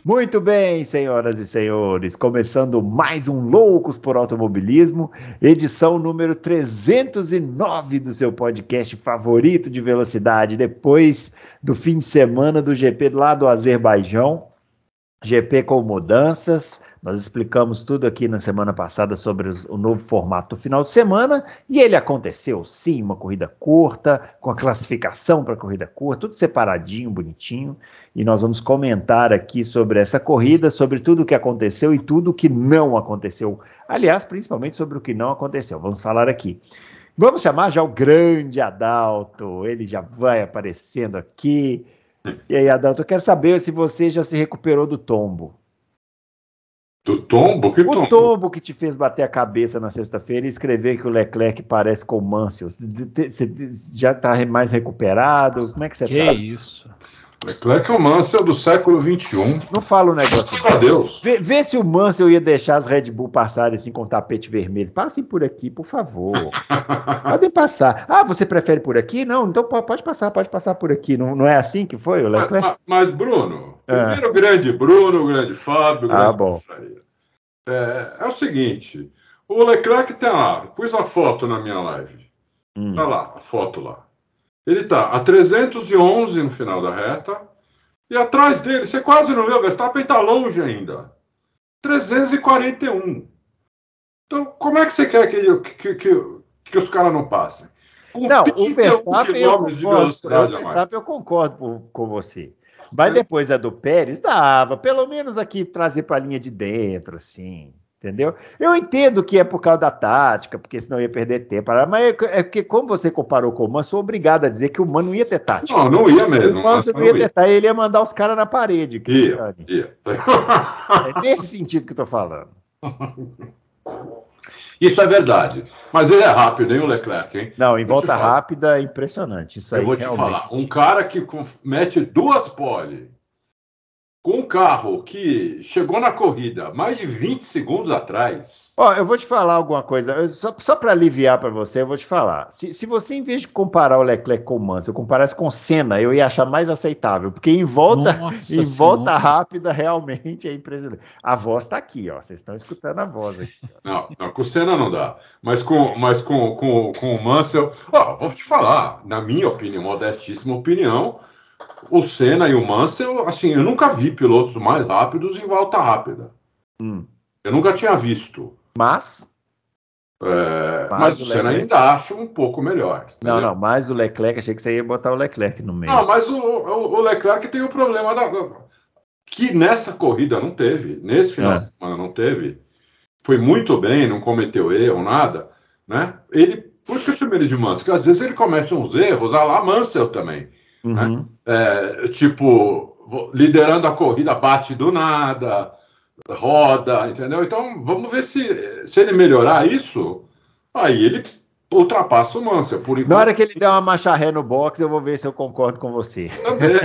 Muito bem, senhoras e senhores, começando mais um Loucos por Automobilismo, edição número 309 do seu podcast favorito de velocidade, depois do fim de semana do GP lá do Azerbaijão, GP com mudanças. Nós explicamos tudo aqui na semana passada sobre o novo formato do final de semana, e ele aconteceu sim, uma corrida curta, com a classificação para a corrida curta, tudo separadinho, bonitinho, e nós vamos comentar aqui sobre essa corrida, sobre tudo o que aconteceu e tudo o que não aconteceu. Aliás, principalmente sobre o que não aconteceu, vamos falar aqui. Vamos chamar já o grande Adalto, ele já vai aparecendo aqui. E aí, Adalto, eu quero saber se você já se recuperou do tombo. Do tombo? Que tombo? O tombo que te fez bater a cabeça na sexta-feira e escrever que o Leclerc parece com o Mansell. Você já está mais recuperado? Como é que você está? Que isso? Leclerc é o Mansell do século XXI. Não fala um negócio. Meu Deus. Vê se o Mansell ia deixar as Red Bull passarem assim com o tapete vermelho. Passem por aqui, por favor. Podem passar. Ah, você prefere por aqui? Não, então pode passar por aqui. Não é assim que foi o Leclerc? Mas Bruno, primeiro grande Bruno, grande Fábio, grande bom. É o seguinte, o Leclerc tá lá, pus a foto na minha live. Tá lá, a foto lá. Ele tá a 311 no final da reta, e atrás dele, você quase não vê, o Verstappen tá longe ainda. 341. Então, como é que você quer que os caras não passem? Não, o Verstappen eu concordo com você. Mas depois a do Pérez, dava, pelo menos aqui trazer para a linha de dentro, assim, entendeu? Eu entendo que é por causa da tática, porque senão ia perder tempo, mas é porque como você comparou com o Mansell, sou obrigado a dizer que o Mano não ia ter tática. Não ia mesmo. O Mansell não ia ter tática, ele ia mandar os caras na parede. Ia. É nesse sentido que eu tô falando. Isso é verdade. Mas ele é rápido, hein, o Leclerc, hein? Não, em volta rápida é impressionante. Isso aí, eu vou te falar. Um cara que mete 2 pole com um carro que chegou na corrida mais de 20 segundos atrás. Ó, eu vou te falar alguma coisa. Só para aliviar para você, eu vou te falar. Se você, em vez de comparar o Leclerc com o Mansell, comparasse com o Senna, eu ia achar mais aceitável. Porque em volta rápida, realmente é impressionante. A voz tá aqui, ó. Vocês estão escutando a voz aqui. Não, com o Senna não dá. Mas com o Mansell... vou te falar. Na minha opinião, modestíssima opinião, o Senna e o Mansell, assim, eu nunca vi pilotos mais rápidos em volta rápida. Eu nunca tinha visto. Mas o Senna ainda acho um pouco melhor. Entendeu? Não, mas o Leclerc, achei que você ia botar o Leclerc no meio. Não, mas o Leclerc tem o problema que nessa corrida não teve, nesse final de semana não teve. Foi muito bem, não cometeu erro, nada, né? Por isso que eu chamei ele de Mansell, porque às vezes ele comete uns erros, a lá Mansell também. Né? Tipo, liderando a corrida, bate do nada, roda, entendeu? Então, vamos ver se ele melhorar isso, aí ele ultrapassa o Mansell. Por enquanto, na hora que ele der uma marcha ré no box, eu vou ver se eu concordo com você. Também,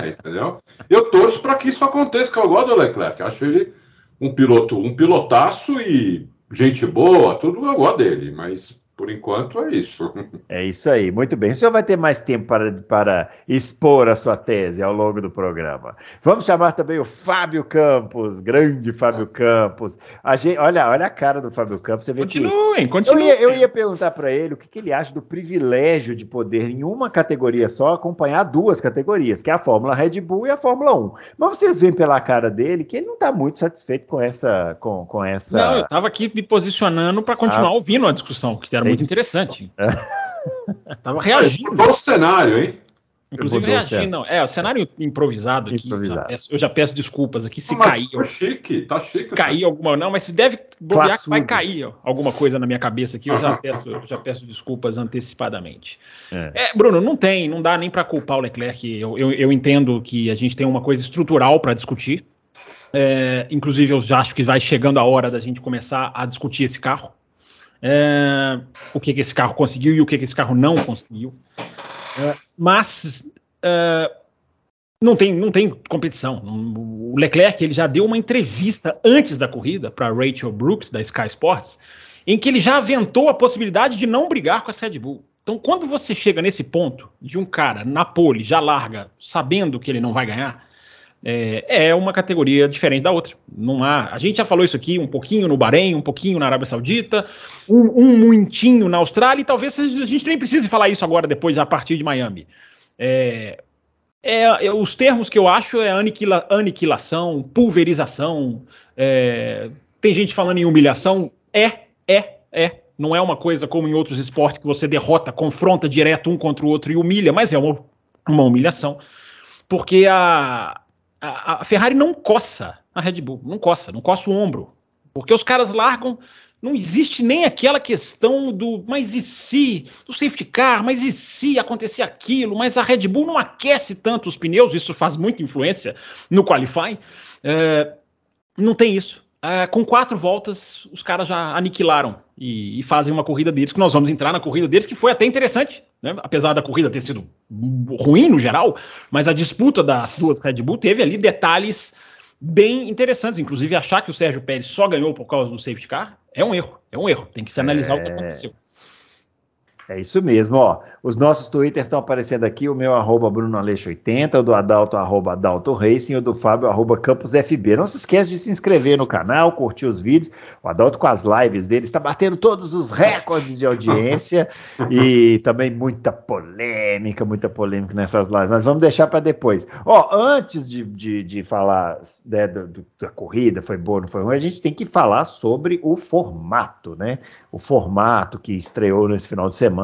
entendeu? Eu torço para que isso aconteça, que eu gosto do Leclerc. Acho ele um pilotaço e gente boa, tudo eu gosto dele, mas por enquanto é isso. É isso aí, muito bem. O senhor vai ter mais tempo para expor a sua tese ao longo do programa. Vamos chamar também o Fábio Campos, grande Fábio Campos. Olha a cara do Fábio Campos. Você vê Continuem. Eu ia perguntar para ele o que ele acha do privilégio de poder, em uma categoria só, acompanhar 2 categorias, que é a Fórmula Red Bull e a Fórmula 1. Mas vocês veem pela cara dele que ele não está muito satisfeito com essa... Não, eu estava aqui me posicionando para continuar ouvindo a discussão, que era muito interessante. Tava reagindo. Mudou o cenário, hein? Inclusive reagindo. Não. O cenário improvisado aqui. Eu já peço desculpas aqui se cair. Tá chique. Se cair alguma. Não, mas se deve bloquear que vai cair alguma coisa na minha cabeça aqui. Eu já peço desculpas antecipadamente. Bruno, não dá nem para culpar o Leclerc. Eu entendo que a gente tem uma coisa estrutural para discutir. Inclusive, eu já acho que vai chegando a hora da gente começar a discutir esse carro. O que esse carro conseguiu e o que esse carro não conseguiu. Mas não tem competição. O Leclerc ele já deu uma entrevista antes da corrida para Rachel Brooks, da Sky Sports, em que ele já aventou a possibilidade de não brigar com a Red Bull. Então, quando você chega nesse ponto de um cara na pole já larga, sabendo que ele não vai ganhar, é uma categoria diferente da outra. Não há, a gente já falou isso aqui um pouquinho no Bahrein, um pouquinho na Arábia Saudita, um muitinho na Austrália, e talvez a gente nem precise falar isso agora, depois, a partir de Miami. Os termos que eu acho é aniquilação, pulverização, tem gente falando em humilhação, não é uma coisa como em outros esportes que você derrota, confronta direto um contra o outro e humilha, mas é uma humilhação, porque a Ferrari não coça a Red Bull, não coça o ombro, porque os caras largam, não existe nem aquela questão do mas e se, do safety car, mas e se acontecer aquilo, mas a Red Bull não aquece tanto os pneus, isso faz muita influência no qualifying, não tem isso. Com 4 voltas, os caras já aniquilaram e fazem uma corrida deles, que nós vamos entrar na corrida deles, que foi até interessante, né? Apesar da corrida ter sido ruim no geral, mas a disputa das duas Red Bull teve ali detalhes bem interessantes, inclusive achar que o Sérgio Pérez só ganhou por causa do safety car é um erro, tem que se analisar o que aconteceu. É isso mesmo, ó. Os nossos Twitters estão aparecendo aqui, o meu @BrunoAleixo80, o do Adalto @AdaltoRacing, o do Fábio @CampusFB. Não se esqueça de se inscrever no canal, curtir os vídeos. O Adalto com as lives dele está batendo todos os recordes de audiência e também muita polêmica nessas lives, mas vamos deixar para depois. Ó, antes de falar, né, da corrida, foi boa, não foi ruim, a gente tem que falar sobre o formato, né? O formato que estreou nesse final de semana,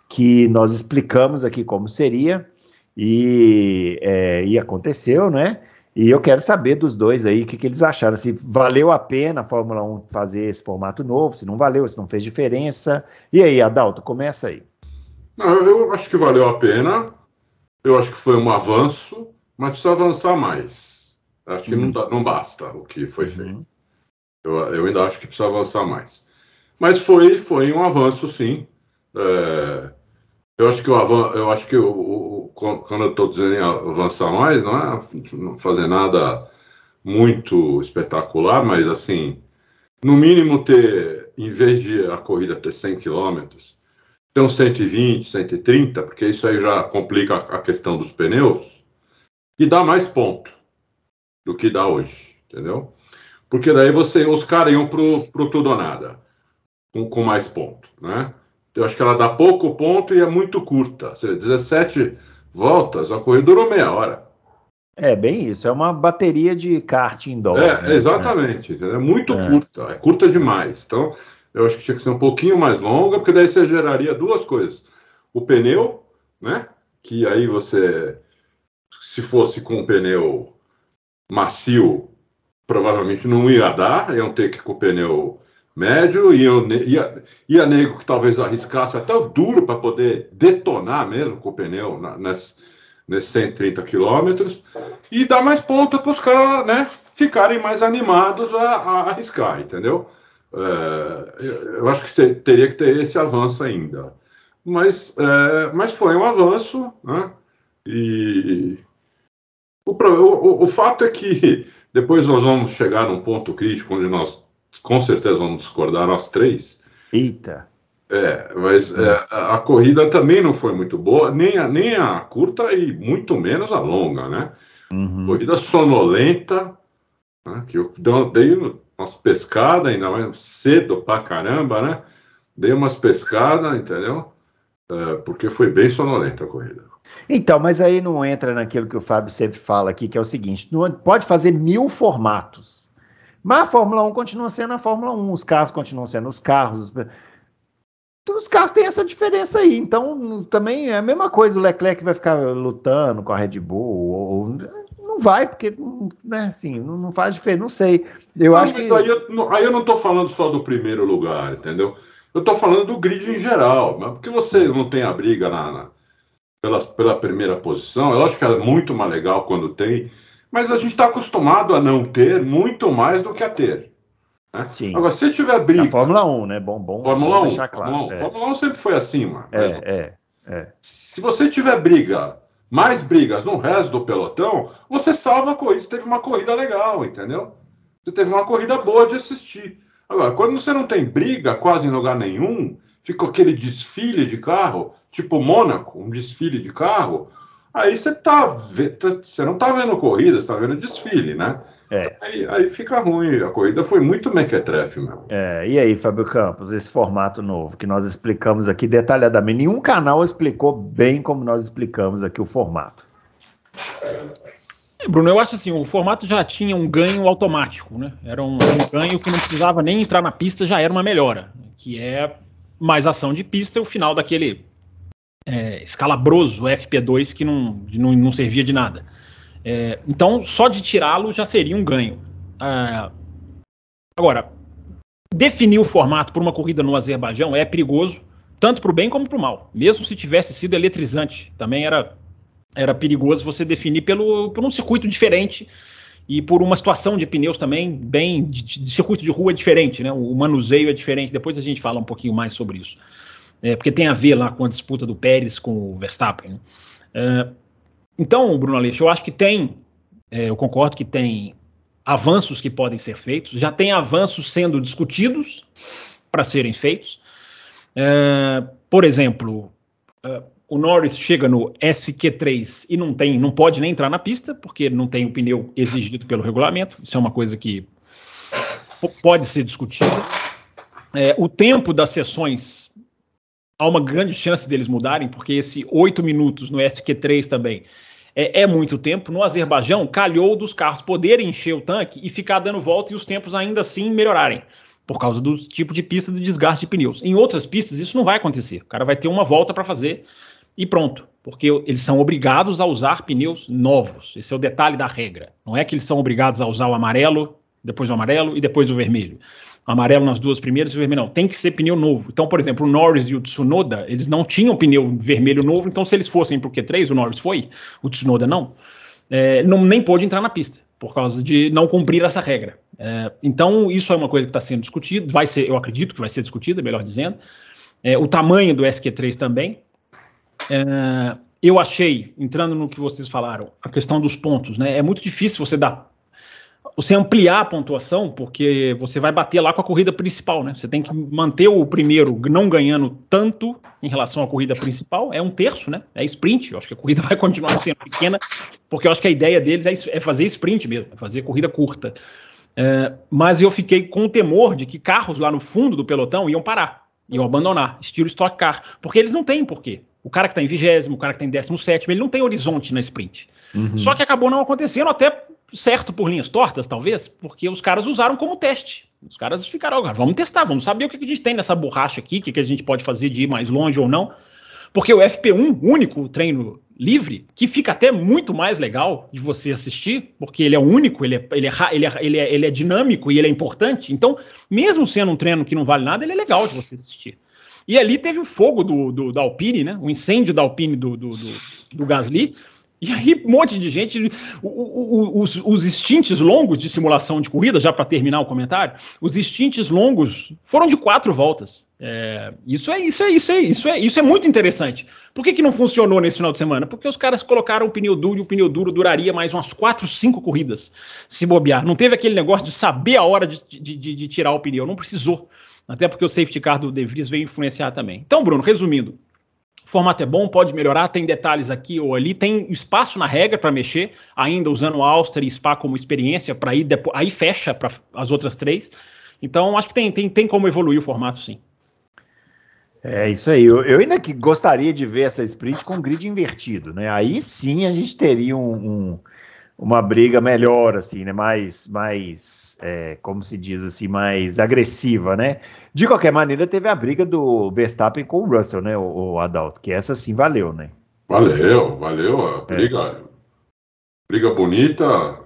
que nós explicamos aqui como seria e aconteceu, né? E eu quero saber dos dois aí o que eles acharam, se valeu a pena a Fórmula 1 fazer esse formato novo, se não valeu, se não fez diferença. E aí, Adalto, começa aí. Eu acho que valeu a pena, eu acho que foi um avanço, mas precisa avançar mais. Acho que não basta o que foi feito. Eu ainda acho que precisa avançar mais. Mas foi um avanço, sim. Eu acho que quando eu estou dizendo avançar mais, não é não fazer nada muito espetacular, mas assim, no mínimo em vez de a corrida ter 100 km, ter uns 120, 130, porque isso aí já complica a questão dos pneus, e dá mais ponto do que dá hoje, entendeu? Porque daí os caras iam pro tudo ou nada, com mais ponto, né? Eu acho que ela dá pouco ponto e é muito curta. Ou seja, 17 voltas, a corrida durou meia hora. É bem isso, é uma bateria de kart indoor. Né? Exatamente. É muito curta, é curta demais. Então, eu acho que tinha que ser um pouquinho mais longa, porque daí você geraria duas coisas. O pneu, né? Que aí se fosse com um pneu macio, provavelmente não ia dar, iam ter que ir com o pneu médio, ia nego que talvez arriscasse até o duro para poder detonar mesmo com o pneu nesses 130 quilômetros, e dar mais ponta para os caras, né, ficarem mais animados a arriscar, entendeu? Eu acho que teria que ter esse avanço ainda. Mas foi um avanço, né? E o fato é que depois nós vamos chegar num ponto crítico onde nós com certeza vamos discordar nós três. Eita! Mas a corrida também não foi muito boa, nem a curta e muito menos a longa, né? Corrida sonolenta, né? Que eu dei umas pescadas, ainda mais cedo pra caramba, né? Dei umas pescadas, entendeu? Porque foi bem sonolenta a corrida. Então, mas aí não entra naquilo que o Fábio sempre fala aqui, que é o seguinte, não pode fazer 1000 formatos. Mas a Fórmula 1 continua sendo a Fórmula 1, os carros continuam sendo os carros. Os carros têm essa diferença aí, então também é a mesma coisa, o Leclerc vai ficar lutando com a Red Bull, não vai, porque né, assim, não faz diferença, não sei. Mas aí eu não estou falando só do primeiro lugar, entendeu? Eu estou falando do grid em geral, porque você não tem a briga pela primeira posição, eu acho que é muito mais legal quando tem, mas a gente está acostumado a não ter muito mais do que a ter. Né? Agora, se tiver briga... A Fórmula 1, né? Bom Fórmula 1, deixar claro. Fórmula 1 sempre foi assim, mano. Se você tiver mais brigas no resto do pelotão, você salva a corrida. Você teve uma corrida legal, entendeu? Você teve uma corrida boa de assistir. Agora, quando você não tem briga quase em lugar nenhum, fica aquele desfile de carro, tipo Mônaco, um desfile de carro, Aí você não tá vendo corrida, você tá vendo desfile, né? Aí fica ruim. A corrida foi muito mequetrefe mesmo. E aí, Fábio Campos, esse formato novo que nós explicamos aqui detalhadamente, nenhum canal explicou bem como nós explicamos aqui o formato. Bruno, eu acho assim, o formato já tinha um ganho automático, né? Era um ganho que não precisava nem entrar na pista, já era uma melhora, que é mais ação de pista e o final daquele escalabroso FP2 que não servia de nada. Então, só de tirá-lo já seria um ganho. Agora, definir o formato por uma corrida no Azerbaijão é perigoso, tanto para o bem como para o mal. Mesmo se tivesse sido eletrizante, também era perigoso você definir por um circuito diferente e por uma situação de pneus também bem de circuito de rua diferente, né? O manuseio é diferente. Depois a gente fala um pouquinho mais sobre isso. Porque tem a ver lá com a disputa do Pérez com o Verstappen, né? Então, Bruno Aleixo, eu acho que eu concordo que tem avanços que podem ser feitos, já tem avanços sendo discutidos para serem feitos. Por exemplo, o Norris chega no SQ3 e não pode nem entrar na pista, porque não tem o pneu exigido pelo regulamento. Isso é uma coisa que pode ser discutida. O tempo das sessões, há uma grande chance deles mudarem, porque esse 8 minutos no SQ3 também é muito tempo. No Azerbaijão, calhou dos carros poderem encher o tanque e ficar dando volta e os tempos ainda assim melhorarem, por causa do tipo de pista do desgaste de pneus. Em outras pistas isso não vai acontecer. O cara vai ter uma volta para fazer e pronto, porque eles são obrigados a usar pneus novos. Esse é o detalhe da regra. Não é que eles são obrigados a usar o amarelo, depois o amarelo e depois o vermelho. O amarelo nas duas primeiras e o vermelho não. Tem que ser pneu novo. Então, por exemplo, o Norris e o Tsunoda, eles não tinham pneu vermelho novo, então se eles fossem para o Q3, o Norris foi, o Tsunoda não, nem pôde entrar na pista, por causa de não cumprir essa regra. Então, isso é uma coisa que está sendo discutida, eu acredito que vai ser discutida, melhor dizendo. O tamanho do SQ3 também. Eu achei, entrando no que vocês falaram, a questão dos pontos, né? É muito difícil você ampliar a pontuação, porque você vai bater lá com a corrida principal, né? Você tem que manter o primeiro não ganhando tanto em relação à corrida principal, é 1/3, né? É sprint, eu acho que a corrida vai continuar sendo pequena, porque eu acho que a ideia deles é fazer sprint mesmo, é fazer corrida curta. Mas eu fiquei com o temor de que carros lá no fundo do pelotão iam parar, iam abandonar, estilo Stock Car, porque eles não têm porquê. O cara que está em 20º, o cara que está em 17º, ele não tem horizonte na sprint. Uhum. Só que acabou não acontecendo, até certo por linhas tortas, talvez, porque os caras usaram como teste. Os caras ficaram, vamos testar, vamos saber o que a gente tem nessa borracha aqui, o que a gente pode fazer de ir mais longe ou não. Porque o FP1, único treino livre, que fica até muito mais legal de você assistir, porque ele é único, ele é dinâmico e ele é importante. Então, mesmo sendo um treino que não vale nada, ele é legal de você assistir. E ali teve o fogo da Alpine, né? O incêndio da Alpine do Gasly. E aí um monte de gente, os stints longos de simulação de corrida, já para terminar o comentário, os stints longos foram de 4 voltas. Isso é muito interessante. Por que não funcionou nesse final de semana? Porque os caras colocaram o pneu duro e o pneu duro duraria mais umas 4, 5 corridas, se bobear. Não teve aquele negócio de saber a hora de tirar o pneu, não precisou. Até porque o safety car do De Vries veio influenciar também. Então, Bruno, resumindo, o formato é bom, pode melhorar, tem detalhes aqui ou ali, tem espaço na regra para mexer, ainda usando o Austria e Spa como experiência, para ir depois, aí fecha para as outras 3. Então, acho que tem como evoluir o formato, sim. É isso aí. Eu ainda que gostaria de ver essa sprint com grid invertido, né? Aí sim a gente teria uma briga melhor, assim, né? Mais como se diz assim, mais agressiva, né? De qualquer maneira, teve a briga do Verstappen com o Russell, né, o Adalto, que essa sim valeu, né? Valeu a briga. Briga bonita.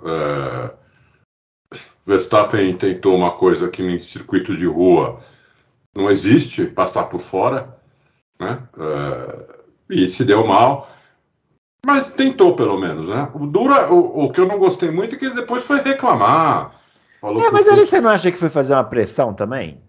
Verstappen tentou uma coisa que em circuito de rua não existe, passar por fora, né? E se deu mal. Mas tentou, pelo menos, né? O que eu não gostei muito é que ele depois foi reclamar. Mas ali você não acha que foi fazer uma pressão também?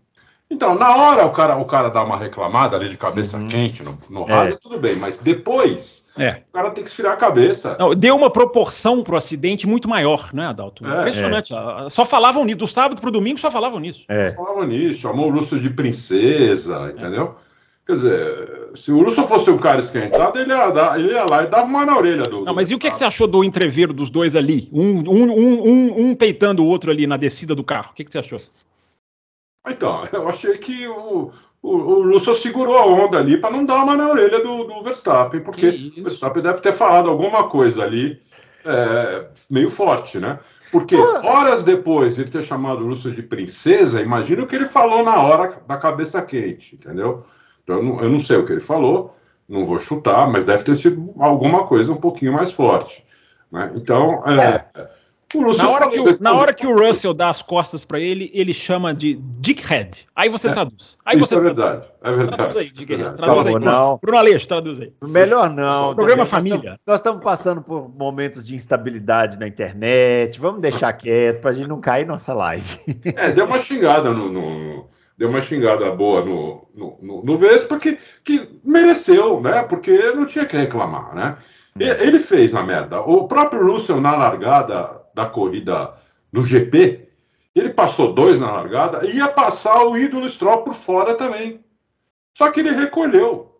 Então, na hora o cara dá uma reclamada ali de cabeça quente no rádio, tudo bem. Mas depois, o cara tem que esfriar a cabeça. Não, deu uma proporção pro acidente muito maior, né, Adalto? Impressionante. Só falavam nisso. Do sábado pro domingo só falavam nisso. Falavam nisso. Chamou o Russell de princesa, entendeu? Quer dizer... se o Russell fosse um cara esquentado, ele ia lá e dava uma na orelha do. Não, mas e o que você achou do entreveiro dos dois ali? Um peitando o outro ali na descida do carro. O que você achou? Então, eu achei que o Russell segurou a onda ali para não dar uma na orelha do Verstappen, porque o Verstappen deve ter falado alguma coisa ali meio forte, né? Porque horas depois de ele ter chamado o Russell de princesa, imagina o que ele falou na hora da cabeça quente, entendeu? Então, eu não sei o que ele falou, não vou chutar, mas deve ter sido alguma coisa um pouquinho mais forte, né? Então, o Russell na hora que o Russell dá as costas para ele, ele chama de dickhead. Aí você traduz. Aí isso é verdade. Traduz aí, dickhead. Traduz aí. Bruno Aleixo, traduz aí. Melhor não. Programa Família. Nós estamos passando por momentos de instabilidade na internet. Vamos deixar quieto para a gente não cair nossa live. Deu uma xingada deu uma xingada boa no Vespa que mereceu, né? Porque não tinha que reclamar, né? Ele fez a merda. O próprio Russell na largada da corrida do GP, ele passou 2 na largada e ia passar o ídolo Stroll por fora também. Só que ele recolheu.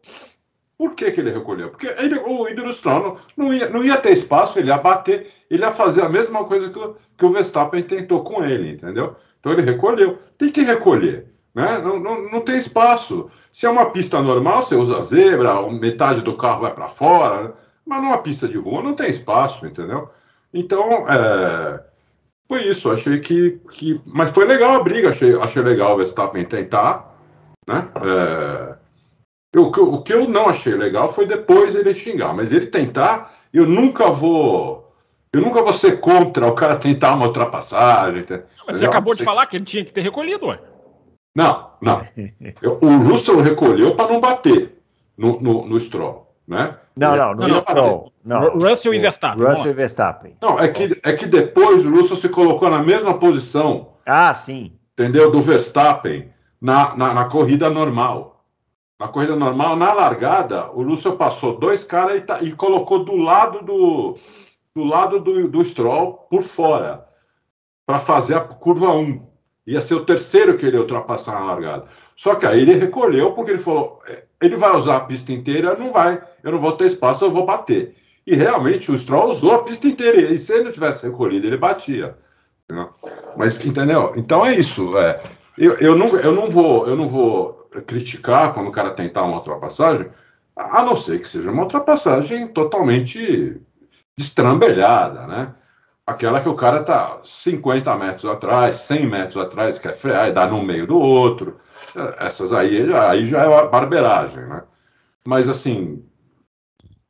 Por que ele recolheu? Porque o ídolo Stroll não ia ter espaço, ele ia bater, ele ia fazer a mesma coisa que o Verstappen tentou com ele, entendeu? Então ele recolheu. Tem que recolher, né? Não tem espaço. Se é uma pista normal, você usa zebra, metade do carro vai para fora, né? Mas numa pista de rua não tem espaço, entendeu? Então, foi isso. Achei que... Mas foi legal a briga. Achei legal o Verstappen tentar, né? O que eu não achei legal foi depois ele xingar. Mas ele tentar, eu nunca vou ser contra o cara tentar uma ultrapassagem. Mas você acabou de falar que ele tinha que ter recolhido, ué. Não. O Russell recolheu para não bater no Stroll. Né? Não Stroll. Russell e Verstappen. Russell e Verstappen. Não, é que depois o Russell se colocou na mesma posição. Ah, sim. Entendeu? Do Verstappen na corrida normal. Na corrida normal, na largada, o Russell passou 2 caras e colocou do lado do Stroll por fora para fazer a curva 1. Ia ser o terceiro que ele ia ultrapassar na largada. Só que aí ele recolheu porque ele falou, ele vai usar a pista inteira, eu não vou ter espaço, eu vou bater. E realmente o Stroll usou a pista inteira, e se ele não tivesse recolhido, ele batia. Entendeu? Mas, entendeu? Então é isso. Eu não vou criticar quando o cara tentar uma ultrapassagem, a não ser que seja uma ultrapassagem totalmente destrambelhada, né? Aquela que o cara tá 50 metros atrás, 100 metros atrás, quer frear e dá no meio do outro. Essas aí já é barbeiragem, né? Mas, assim,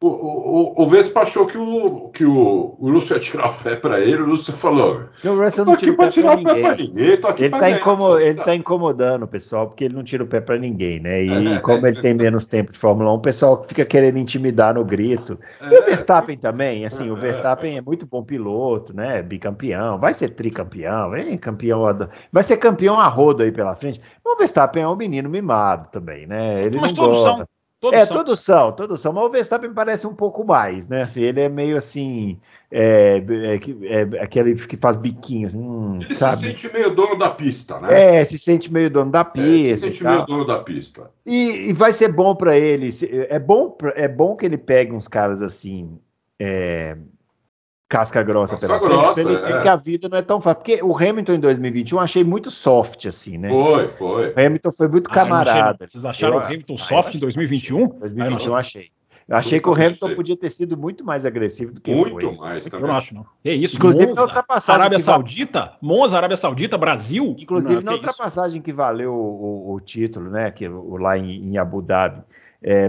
o Vespa achou que o Russell ia tirar o pé para ele, o Russell falou, o Russell não tira o pé tirar o pé para ninguém, tô aqui ele tá incomodando o pessoal, porque ele não tira o pé para ninguém, né? E como ele tem menos tempo de Fórmula 1, o pessoal fica querendo intimidar no grito. E o Verstappen também, assim, o Verstappen é muito bom piloto, né? Bicampeão, vai ser tricampeão, vai ser campeão a rodo aí pela frente. O Verstappen é um menino mimado também, né? Ele mas não todos gosta. são. Todos são, mas o Verstappen parece um pouco mais, né? Assim, ele é meio assim, aquele que faz biquinhos, ele sabe? se sente meio dono da pista, né? Se sente meio dono da pista. Se sente meio dono da pista. E vai ser bom para ele. É bom que ele pegue uns caras assim, casca grossa pela frente, pra ele ver que a vida não é tão fácil. Porque o Hamilton em 2021 eu achei muito soft, assim, né? Foi. O Hamilton foi muito camarada. Vocês acharam o Hamilton soft em 2021? 2021 eu achei. Eu achei que o Hamilton podia ter sido muito mais agressivo do que foi. Muito mais também. Eu não acho, não. É isso. Inclusive Monza, na ultrapassagem. Arábia Saudita, Brasil. Inclusive na ultrapassagem que valeu o título, né? Lá em Abu Dhabi.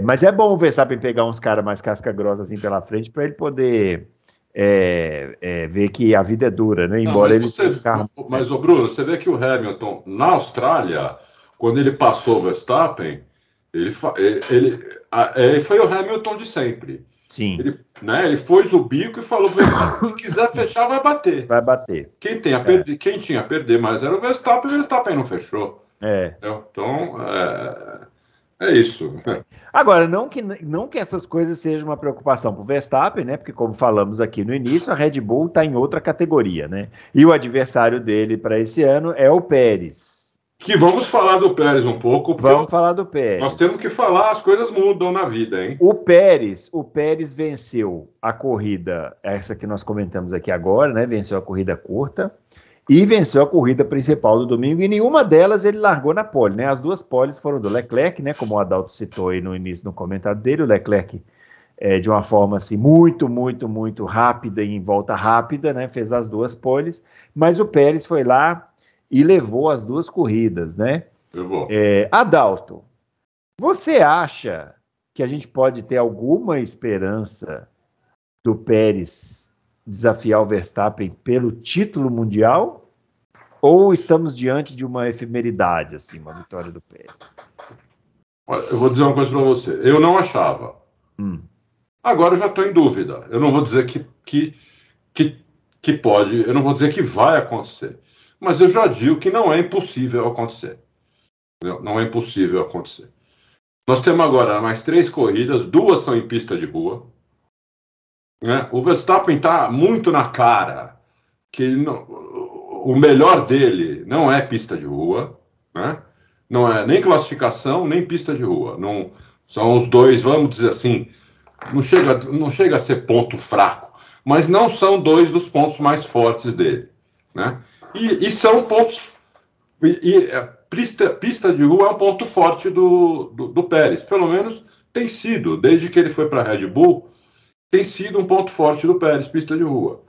Mas é bom o Verstappen pegar uns caras mais casca grossa assim pela frente para ele poder ver que a vida é dura, né? Embora Mas, Bruno, você vê que o Hamilton, na Austrália, quando ele passou o Verstappen, ele foi o Hamilton de sempre. Sim. Ele pôs o bico e falou: se quiser fechar, vai bater. Vai bater. Quem tinha a perder mais era o Verstappen não fechou. Então, é isso. Agora, não que essas coisas sejam uma preocupação para o Verstappen, né? Porque, como falamos aqui no início, a Red Bull está em outra categoria, né? E o adversário dele para esse ano é o Pérez. Que vamos falar do Pérez um pouco. Vamos falar do Pérez. Nós temos que falar, as coisas mudam na vida, hein? O Pérez venceu a corrida, essa que nós comentamos aqui agora, né? Venceu a corrida curta e venceu a corrida principal do domingo, e nenhuma delas ele largou na pole, né? As duas poles foram do Leclerc, né? Como o Adalto citou aí no início do comentário dele, o Leclerc de uma forma assim muito rápida e em volta rápida, né? Fez as duas poles, mas o Pérez foi lá e levou as duas corridas, né? Adalto, você acha que a gente pode ter alguma esperança do Pérez desafiar o Verstappen pelo título mundial? Ou estamos diante de uma efemeridade, assim, uma vitória do Pérez? Eu vou dizer uma coisa para você. Eu não achava. Agora eu já estou em dúvida. Eu não vou dizer que pode, eu não vou dizer que vai acontecer. Mas eu já digo que não é impossível acontecer. Não é impossível acontecer. Nós temos agora mais 3 corridas, 2 são em pista de rua. Né? O Verstappen está muito na cara que o melhor dele não é pista de rua, né? Não é nem classificação, nem pista de rua. Não, são os dois, vamos dizer assim, não chega a ser ponto fraco, mas não são 2 dos pontos mais fortes dele, né? E são pontos. Pista de rua é um ponto forte do Pérez. Pelo menos tem sido, desde que ele foi para a Red Bull, tem sido um ponto forte do Pérez, pista de rua.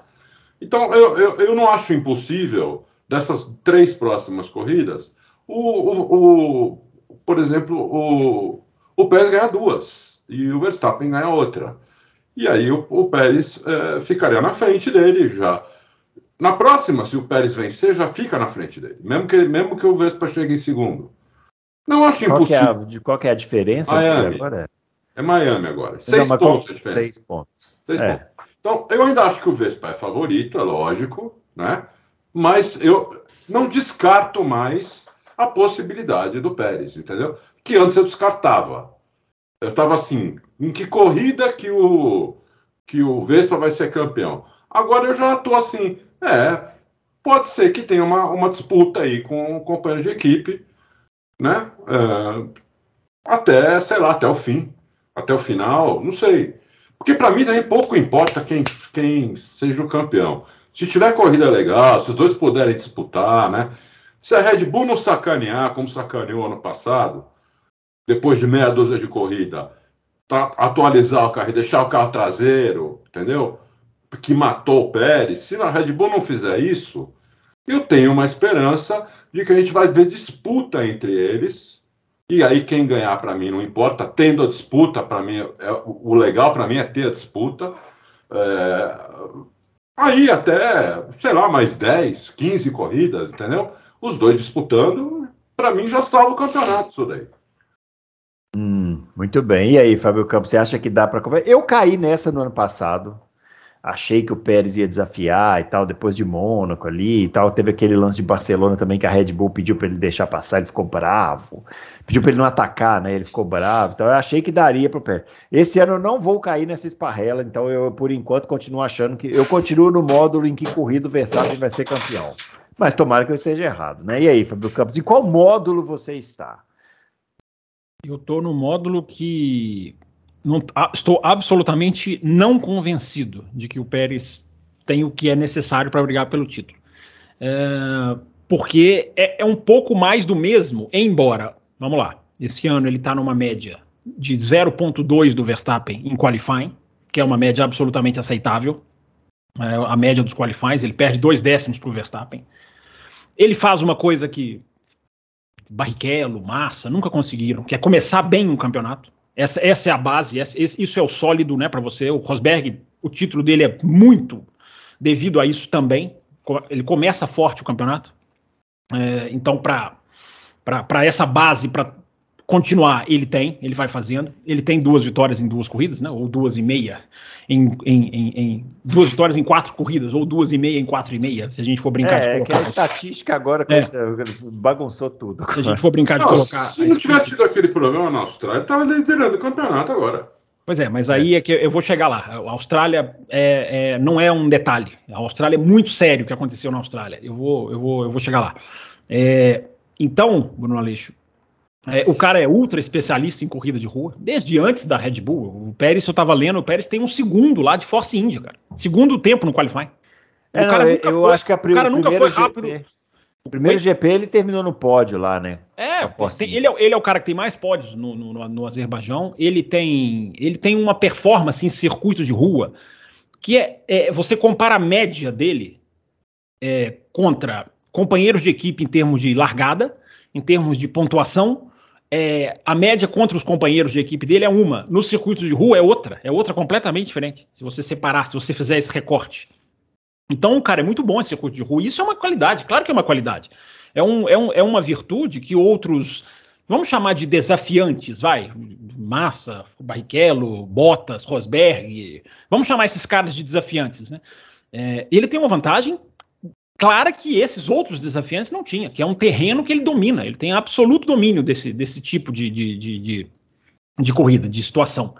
Então, eu não acho impossível, dessas 3 próximas corridas, por exemplo, o Pérez ganhar 2 e o Verstappen ganhar outra. E aí o Pérez ficaria na frente dele já. Na próxima, se o Pérez vencer, já fica na frente dele. Mesmo que o Vespa chegue em segundo. Não acho impossível. Qual que é a diferença? Miami. Agora é Miami agora. 6 pontos a diferença. 6 pontos. 6 pontos. Então, eu ainda acho que o Vespa é favorito, é lógico, né? Mas eu não descarto mais a possibilidade do Pérez, entendeu? Que antes eu descartava. Eu estava assim, em que corrida que o Vespa vai ser campeão? Agora eu já estou assim, pode ser que tenha uma disputa aí com o companheiro de equipe, né? Até o fim, até o final, não sei. Porque para mim também pouco importa quem seja o campeão. Se tiver corrida legal, se os dois puderem disputar, né? Se a Red Bull não sacanear, como sacaneou ano passado, depois de meia dúzia de corrida, atualizar o carro, deixar o carro traseiro, entendeu? Que matou o Pérez. Se a Red Bull não fizer isso, eu tenho uma esperança de que a gente vai ver disputa entre eles. E aí quem ganhar para mim não importa, tendo a disputa para mim, o legal para mim é ter a disputa. Aí até, sei lá, mais 10, 15 corridas, entendeu? Os dois disputando, para mim já salva o campeonato isso daí. Muito bem. E aí, Fábio Campos, você acha que dá para conversar? Eu caí nessa no ano passado. Achei que o Pérez ia desafiar e tal, depois de Mônaco ali e tal. Teve aquele lance de Barcelona também que a Red Bull pediu para ele deixar passar, ele ficou bravo. Pediu para ele não atacar, né? Ele ficou bravo. Então eu achei que daria para o Pérez. Esse ano eu não vou cair nessa esparrela, então eu, por enquanto, continuo achando que... Eu continuo no módulo em que corrida o Verstappen vai ser campeão. Mas tomara que eu esteja errado, né? E aí, Fábio Campos, em qual módulo você está? Eu estou no módulo que... estou absolutamente não convencido de que o Pérez tem o que é necessário para brigar pelo título. Porque é um pouco mais do mesmo, embora, vamos lá, esse ano ele está numa média de 0,2 do Verstappen em qualifying, que é uma média absolutamente aceitável. A média dos qualifies, ele perde 2 décimos para o Verstappen. Ele faz uma coisa que Barrichello, Massa nunca conseguiram, que é começar bem um campeonato. Essa é a base, isso é o sólido, né, para você. O Rosberg, o título dele é muito devido a isso também. Ele começa forte o campeonato. Então, para essa base, para continuar, ele vai fazendo. Ele tem 2 vitórias em 2 corridas, né, ou 2,5 em 2 vitórias em 4 corridas, ou 2,5 em 4,5, se a gente for brincar de colocar. Que a estatística agora bagunçou tudo. Se a gente for brincar de colocar... Se não tivesse tido aquele problema na Austrália, ele estava liderando o campeonato agora. Pois é, mas aí é que eu vou chegar lá. A Austrália não é um detalhe. A Austrália é muito sério o que aconteceu na Austrália. Eu vou chegar lá. Então, Bruno Aleixo, o cara é ultra especialista em corrida de rua, desde antes da Red Bull. O Pérez, eu tava lendo, o Pérez tem um segundo lá de Force India, cara. Segundo tempo no qualifying. Acho que o cara nunca foi rápido. O primeiro GP ele terminou no pódio lá, né? Ele é o cara que tem mais pódios no Azerbaijão. Ele tem uma performance em circuitos de rua que você compara a média dele contra companheiros de equipe em termos de largada, em termos de pontuação. A média contra os companheiros de equipe dele é uma. Nos circuitos de rua é outra completamente diferente. Se você separar, se você fizer esse recorte. Então, cara, é muito bom esse circuito de rua. Isso é uma qualidade, claro que é uma qualidade. É uma virtude que outros, vamos chamar de desafiantes, Massa, Barrichello, Bottas, Rosberg, vamos chamar esses caras de desafiantes, né? Ele tem uma vantagem clara que esses outros desafiantes não tinham, que é um terreno que ele domina, ele tem absoluto domínio desse tipo de corrida, de situação.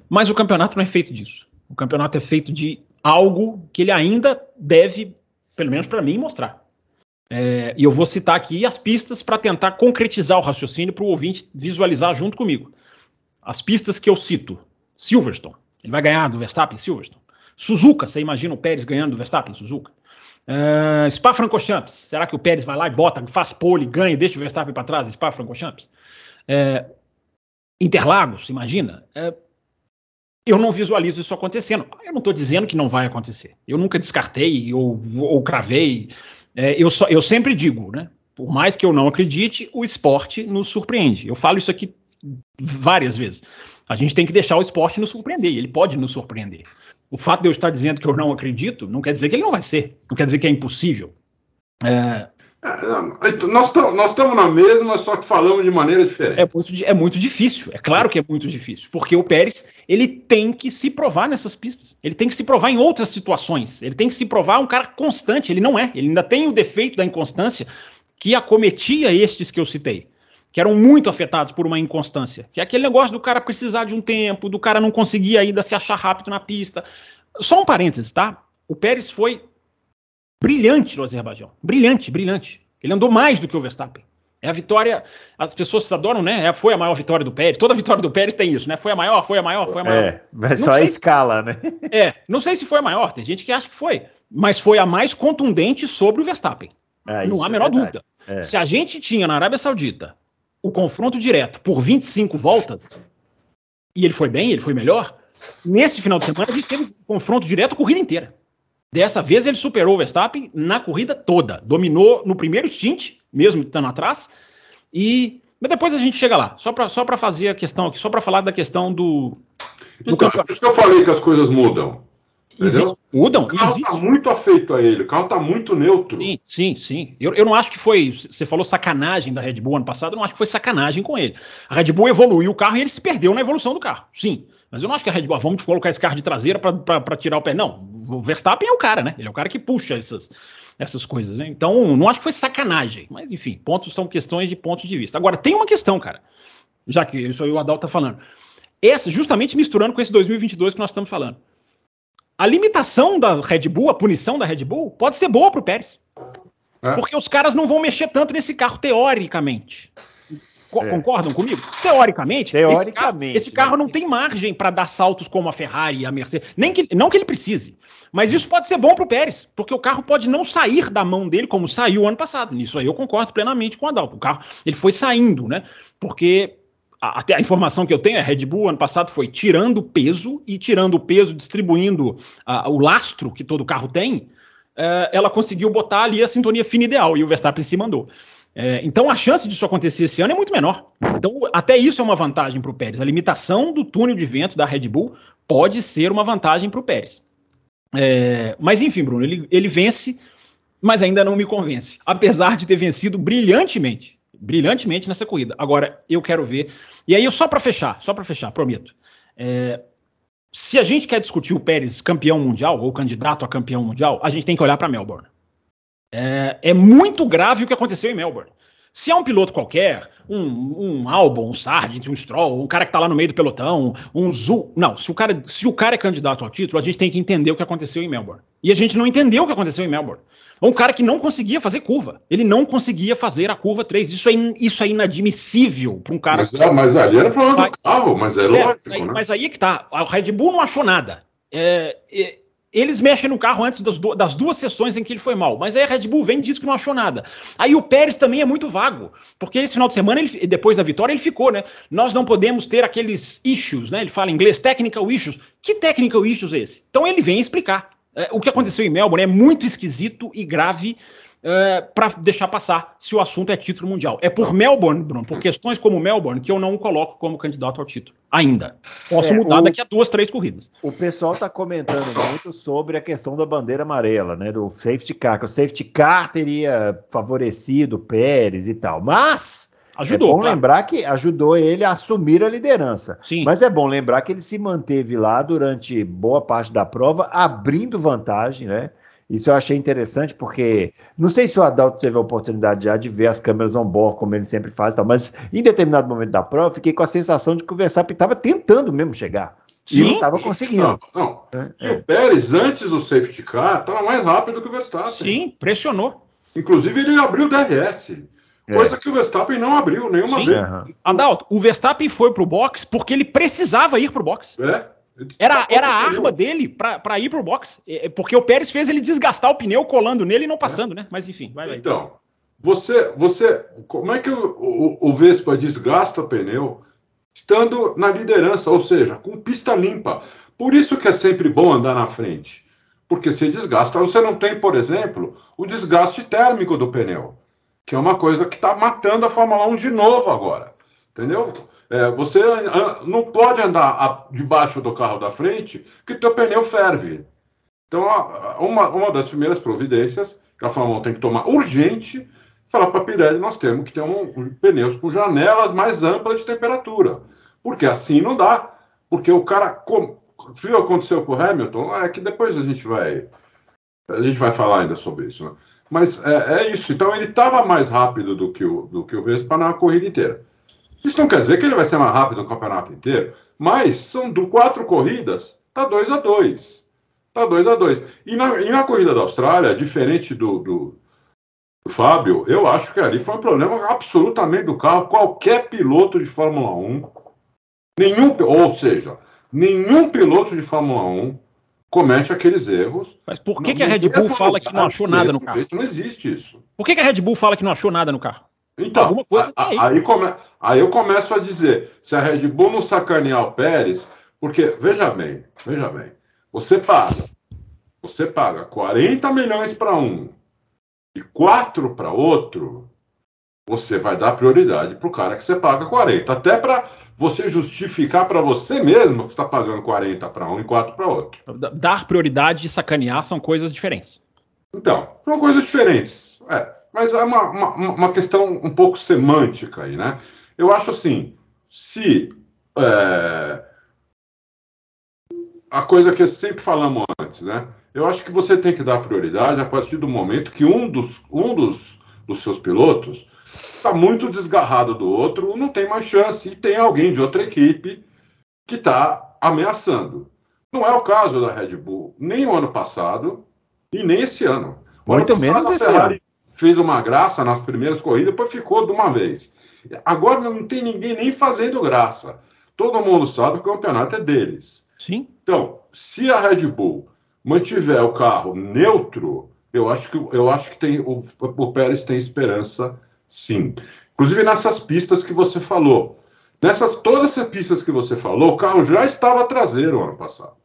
Mas o campeonato não é feito disso. O campeonato é feito de algo que ele ainda deve, pelo menos para mim, mostrar. E eu vou citar aqui as pistas para tentar concretizar o raciocínio para o ouvinte visualizar junto comigo. As pistas que eu cito. Silverstone, ele vai ganhar do Verstappen em Silverstone. Suzuka, você imagina o Pérez ganhando do Verstappen em Suzuka? Spa-Francorchamps, será que o Pérez vai lá e bota, faz pole, ganha e deixa o Verstappen para trás, Spa-Francorchamps? Interlagos, imagina? Eu não visualizo isso acontecendo. Eu não estou dizendo que não vai acontecer. Eu nunca descartei ou cravei. Eu sempre digo, né? Por mais que eu não acredite, o esporte nos surpreende. Eu falo isso aqui várias vezes. A gente tem que deixar o esporte nos surpreender. Ele pode nos surpreender. O fato de eu estar dizendo que eu não acredito não quer dizer que ele não vai ser. Não quer dizer que é impossível. Nós estamos na mesma, só que falamos de maneira diferente. É muito difícil, é claro que é muito difícil, porque o Pérez, ele tem que se provar nessas pistas, ele tem que se provar em outras situações, ele tem que se provar um cara constante, ele não é, ele ainda tem o defeito da inconstância que acometia estes que eu citei, que eram muito afetados por uma inconstância, que é aquele negócio do cara precisar de um tempo, do cara não conseguir ainda se achar rápido na pista. Só um parênteses, tá? O Pérez foi brilhante no Azerbaijão. Brilhante. Ele andou mais do que o Verstappen. É a vitória... As pessoas adoram, né? Foi a maior vitória do Pérez. Toda vitória do Pérez tem isso, né? Foi a maior. Mas só a escala, né? Não sei se foi a maior. Tem gente que acha que foi. Mas foi a mais contundente sobre o Verstappen. Não há a menor dúvida. Se a gente tinha na Arábia Saudita o confronto direto por 25 voltas, e ele foi bem, ele foi melhor, nesse final de semana a gente teve confronto direto a corrida inteira. Dessa vez ele superou o Verstappen na corrida toda. Dominou no primeiro stint, mesmo estando atrás. Mas depois a gente chega lá. Só para fazer a questão aqui, só para falar da questão do campeonato. Por isso que eu falei que as coisas mudam. Mudam? O carro está muito afeito a ele. O carro está muito neutro. Sim. Eu não acho que foi... Você falou sacanagem da Red Bull ano passado. Eu não acho que foi sacanagem com ele. A Red Bull evoluiu o carro e ele se perdeu na evolução do carro. Sim. Mas eu não acho que a Red Bull, vamos colocar esse carro de traseira para tirar o pé. Não, o Verstappen é o cara, né? Ele é o cara que puxa essas coisas, né? Então, não acho que foi sacanagem. Mas, enfim, são questões de pontos de vista. Agora, tem uma questão, cara, já que isso aí o Adalto tá falando. Justamente misturando com esse 2022 que nós estamos falando. A limitação da Red Bull, a punição da Red Bull, pode ser boa pro Pérez. Porque os caras não vão mexer tanto nesse carro, teoricamente. Concordam comigo? Teoricamente esse carro não tem margem para dar saltos como a Ferrari e a Mercedes. Não que ele precise. Mas isso pode ser bom para o Pérez, porque o carro pode não sair da mão dele como saiu ano passado. Nisso aí eu concordo plenamente com o Adalto. O carro ele foi saindo, né? Porque até a informação que eu tenho, a Red Bull ano passado foi tirando peso, distribuindo o lastro que todo carro tem, ela conseguiu botar ali a sintonia fina ideal e o Verstappen se mandou. Então a chance disso acontecer esse ano é muito menor. Então até isso é uma vantagem para o Pérez. A limitação do túnel de vento da Red Bull pode ser uma vantagem para o Pérez. Mas enfim, Bruno, ele vence, mas ainda não me convence. Apesar de ter vencido brilhantemente nessa corrida. Agora eu quero ver. E aí só para fechar, prometo. Se a gente quer discutir o Pérez campeão mundial ou candidato a campeão mundial, a gente tem que olhar para Melbourne. É muito grave o que aconteceu em Melbourne. Se é um piloto qualquer, um Albon, um Sargent, um Stroll, um cara que tá lá no meio do pelotão, um Zul... Não, se o cara é candidato ao título, a gente tem que entender o que aconteceu em Melbourne. E a gente não entendeu o que aconteceu em Melbourne. Um cara que não conseguia fazer curva. Ele não conseguia fazer a curva 3. Isso é inadmissível para um cara... Mas ali era problema do carro, mas é lógico, né? Mas aí é que tá. A Red Bull não achou nada. Eles mexem no carro antes das duas sessões em que ele foi mal. Mas aí a Red Bull vem e diz que não achou nada. Aí o Pérez também é muito vago. Porque esse final de semana, depois da vitória, ele ficou, né? Nós não podemos ter aqueles issues, né? Ele fala em inglês, technical issues. Que technical issues é esse? Então ele vem explicar. O que aconteceu em Melbourne é muito esquisito e grave para deixar passar se o assunto é título mundial. É por Melbourne, Bruno, por questões como Melbourne, que eu não o coloco como candidato ao título. Ainda. Posso mudar daqui a 2, 3 corridas. O pessoal está comentando muito sobre a questão da bandeira amarela, né? Do safety car, que o safety car teria favorecido o Pérez e tal. Mas ajudou, é bom lembrar que ajudou ele a assumir a liderança. Sim. Mas é bom lembrar que ele se manteve lá durante boa parte da prova, abrindo vantagem, né? Isso eu achei interessante, porque não sei se o Adalto teve a oportunidade já de ver as câmeras on-board, como ele sempre faz, tal, mas em determinado momento da prova, fiquei com a sensação de que o Verstappen estava tentando mesmo chegar. Sim, e não estava conseguindo. Não. E o Pérez, antes do safety car, estava mais rápido que o Verstappen. Sim, pressionou. Inclusive, ele abriu o DRS. Coisa que o Verstappen não abriu nenhuma vez. Adalto, o Verstappen foi pro box porque ele precisava ir pro box. Era a arma dele para ir pro box. Porque o Pérez fez ele desgastar o pneu colando nele e não passando, né? Mas enfim, vai lá. Então, como é que o Vespa desgasta o pneu estando na liderança, ou seja, com pista limpa? Por isso que é sempre bom andar na frente. Porque se desgasta, você não tem, por exemplo, o desgaste térmico do pneu, que é uma coisa que está matando a Fórmula 1 de novo agora. Entendeu? Você não pode andar debaixo do carro da frente, que o teu pneu ferve. Então, uma das primeiras providências que a Fórmula 1 tem que tomar urgente, falar para a Pirelli, nós temos que ter pneus com janelas mais amplas de temperatura. Porque assim não dá. Porque o cara... O que aconteceu com o Hamilton, que depois a gente vai falar ainda sobre isso, né? Mas é isso. Então, ele estava mais rápido do que o Vespa na corrida inteira. Isso não quer dizer que ele vai ser mais rápido no campeonato inteiro, mas são 4 corridas, tá 2-2. Tá 2-2. E na corrida da Austrália, diferente do Fábio, eu acho que ali foi um problema absolutamente do carro. Qualquer piloto de Fórmula 1, nenhum piloto de Fórmula 1 comete aqueles erros. Mas por que a Red Bull fala que não achou nada no carro? Não existe isso. Por que a Red Bull fala que não achou nada no carro? Então, alguma coisa aí eu começo a dizer, se a Red Bull não sacanear o Pérez, porque, veja bem, você paga 40 milhões para um e 4 para outro, você vai dar prioridade para o cara que você paga 40, até para você justificar para você mesmo que está pagando 40 para um e 4 para outro. Dar prioridade e sacanear são coisas diferentes. Então, são coisas diferentes, mas é uma questão um pouco semântica aí, né? Eu acho assim, se a coisa que sempre falamos antes, né? Eu acho que você tem que dar prioridade a partir do momento que um dos seus pilotos está muito desgarrado do outro, não tem mais chance, e tem alguém de outra equipe que está ameaçando. Não é o caso da Red Bull, nem o ano passado e nem esse ano. Muito menos esse ano. Fez uma graça nas primeiras corridas, depois ficou de uma vez. Agora não tem ninguém nem fazendo graça. Todo mundo sabe que o campeonato é deles. Sim. Então, se a Red Bull mantiver o carro neutro, eu acho que o Pérez tem esperança, sim. Inclusive nessas pistas que você falou. Todas essas pistas que você falou, o carro já estava traseiro ano passado.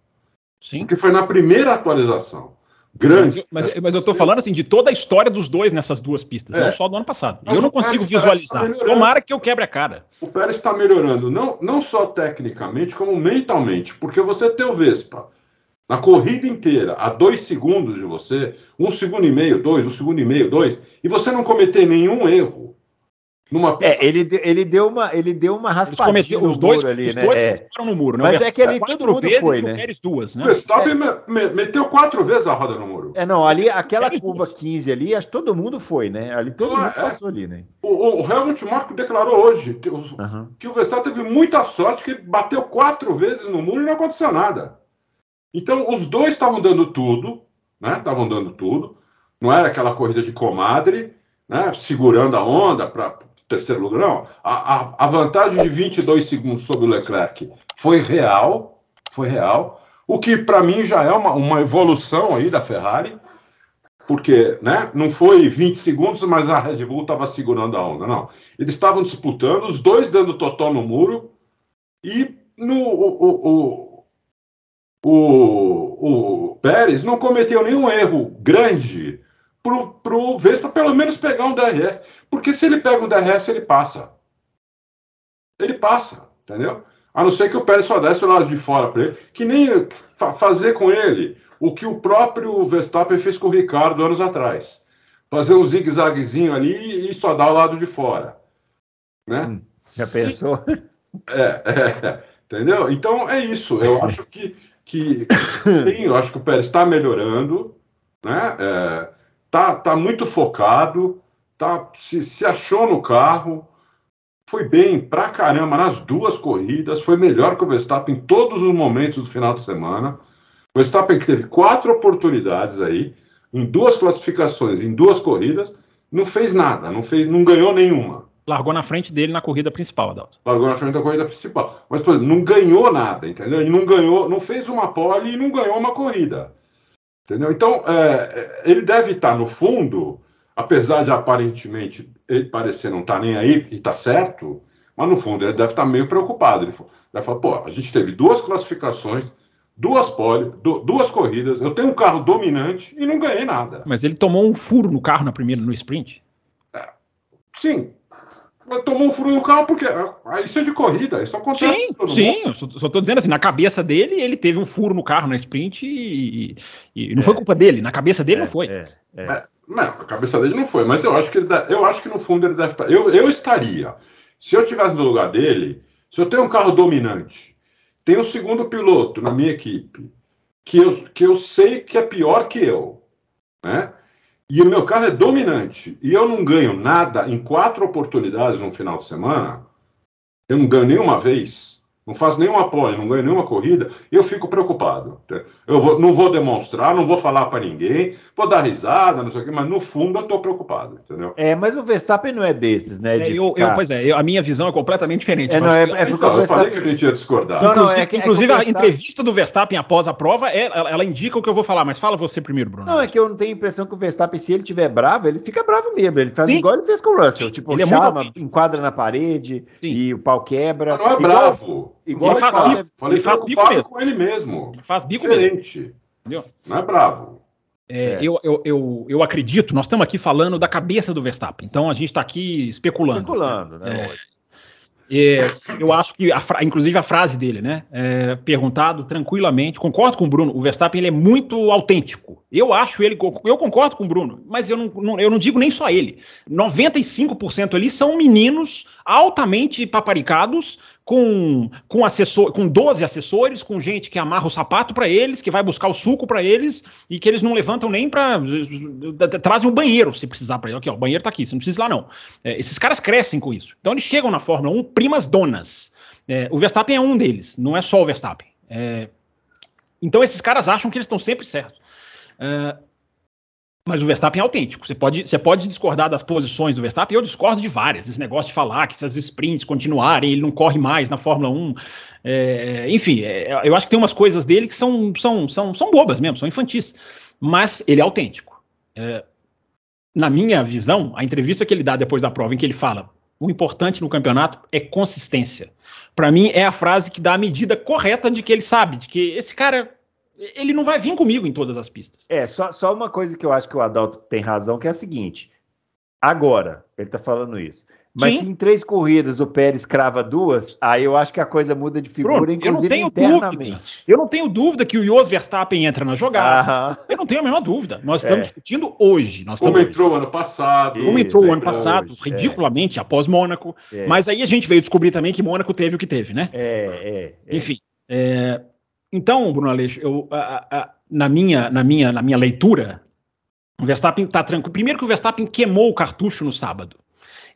Sim. Porque foi na primeira atualização. Grande. Mas eu estou falando assim de toda a história dos dois nessas duas pistas, não só do ano passado. Eu não consigo visualizar. Tomara que eu quebre a cara. O Pérez está melhorando, não só tecnicamente, como mentalmente. Porque você tem o Vespa na corrida inteira, a 2 segundos de você, 1 segundo e meio, 2, 1 segundo e meio, 2, e você não cometer nenhum erro. Ele deu uma raspadinha no muro ali, os dois ficaram no muro, né? Mas é que ali todo mundo foi, né? Duas, né? O Verstappen meteu 4 vezes a roda no muro. Ali, aquela curva 15 ali, acho que todo mundo foi, né? Ali todo mundo passou ali, né? O Helmut Marko declarou hoje que o Verstappen teve muita sorte, que ele bateu 4 vezes no muro e não aconteceu nada. Então, os dois estavam dando tudo, né? Estavam dando tudo. Não era aquela corrida de comadre, né? Segurando a onda para terceiro lugar, não. A vantagem de 22 segundos sobre o Leclerc foi real, o que para mim já é uma evolução aí da Ferrari, porque, né, não foi 20 segundos, mas a Red Bull estava segurando a onda, não. Eles estavam disputando, os dois dando totó no muro, e o Pérez não cometeu nenhum erro grande pro Vespa pelo menos pegar um DRS, porque se ele pega um DRS, ele passa. Ele passa, entendeu? A não ser que o Pérez só desce o lado de fora para ele, que nem fazer com ele o que o próprio Verstappen fez com o Ricardo anos atrás. Fazer um zigue-zaguezinho ali e só dar o lado de fora. Né? Já pensou? Entendeu? Então é isso. Eu acho que sim, eu acho que o Pérez está melhorando, né? Tá muito focado, se achou no carro, foi bem pra caramba nas duas corridas, foi melhor que o Verstappen em todos os momentos do final de semana. O Verstappen que teve 4 oportunidades aí, em 2 classificações, em 2 corridas, não fez nada, não ganhou nenhuma. Largou na frente dele na corrida principal, Adalto. Largou na frente da corrida principal. Mas, por exemplo, não ganhou nada, entendeu? Ele não ganhou, não fez uma pole e não ganhou uma corrida. Entendeu? Então, ele deve estar no fundo, apesar de aparentemente ele parecer não estar nem aí, e está certo, mas no fundo ele deve estar meio preocupado. Ele deve falar, pô, a gente teve 2 classificações, 2 pole, 2 corridas, eu tenho um carro dominante e não ganhei nada. Mas ele tomou um furo no carro no sprint? Sim. Mas tomou um furo no carro porque isso é de corrida, isso acontece. Sim, eu só tô dizendo assim, na cabeça dele, ele teve um furo no carro na sprint e não foi culpa dele, na cabeça dele não foi. Não, a cabeça dele não foi, mas eu acho que no fundo ele deve estar. Eu estaria. Se eu estivesse no lugar dele, se eu tenho um carro dominante, tem um segundo piloto na minha equipe, que eu sei que é pior que eu, né? E o meu carro é dominante, e eu não ganho nada em 4 oportunidades no final de semana, eu não ganho nenhuma vez, não faço nenhuma pole, não ganho nenhuma corrida, eu fico preocupado. Não vou demonstrar, não vou falar para ninguém, vou dar risada, não sei o quê, mas no fundo eu estou preocupado, entendeu? Mas o Verstappen não é desses, né? A minha visão é completamente diferente. Eu falei que a gente ia discordar. Inclusive a entrevista do Verstappen após a prova, ela indica o que eu vou falar, mas fala você primeiro, Bruno. Não, é que eu não tenho a impressão que o Verstappen, se ele estiver bravo, ele fica bravo mesmo, ele faz igual ele fez com o Russell, tipo, ele chama, enquadra na parede e o pau quebra. Mas não é bravo. Ele faz bico mesmo. Com ele mesmo. Ele faz bico diferente. Mesmo. Não é bravo. Eu acredito, nós estamos aqui falando da cabeça do Verstappen, então a gente está aqui especulando. Né? Eu acho que, inclusive a frase dele, né? Perguntado tranquilamente, concordo com o Bruno, o Verstappen ele é muito autêntico. Eu concordo com o Bruno, mas eu não digo nem só ele. 95% ali são meninos altamente paparicados, com 12 assessores, com gente que amarra o sapato para eles, que vai buscar o suco para eles e que eles não levantam nem para... Trazem um banheiro, se precisar para ele. Aqui, ó, o banheiro tá aqui, você não precisa ir lá não. Esses caras crescem com isso. Então eles chegam na Fórmula 1 primas donas. O Verstappen é um deles, não é só o Verstappen. Então esses caras acham que eles estão sempre certos. Mas o Verstappen é autêntico. Você pode discordar das posições do Verstappen, eu discordo de várias. Esse negócio de falar que se as sprints continuarem, ele não corre mais na Fórmula 1. Enfim, eu acho que tem umas coisas dele que são bobas mesmo, são infantis. Mas ele é autêntico. Na minha visão, a entrevista que ele dá depois da prova, em que ele fala: o importante no campeonato é consistência. Para mim, é a frase que dá a medida correta de que ele sabe, de que esse cara... ele não vai vir comigo em todas as pistas. Só uma coisa que eu acho que o Adalto tem razão, que é a seguinte. Agora, ele tá falando isso. Mas se em 3 corridas o Pérez crava 2, aí eu acho que a coisa muda de figura, Bruno, inclusive internamente. Eu não tenho dúvida que o Jos Verstappen entra na jogada. Eu não tenho a menor dúvida. Nós estamos discutindo hoje. Como entrou ano passado. Como entrou ano passado, ridiculamente, após Mônaco. Mas aí a gente veio descobrir também que Mônaco teve o que teve, né? Enfim. Então, Bruno Aleixo, na minha leitura, o Verstappen está tranquilo. Primeiro que o Verstappen queimou o cartucho no sábado.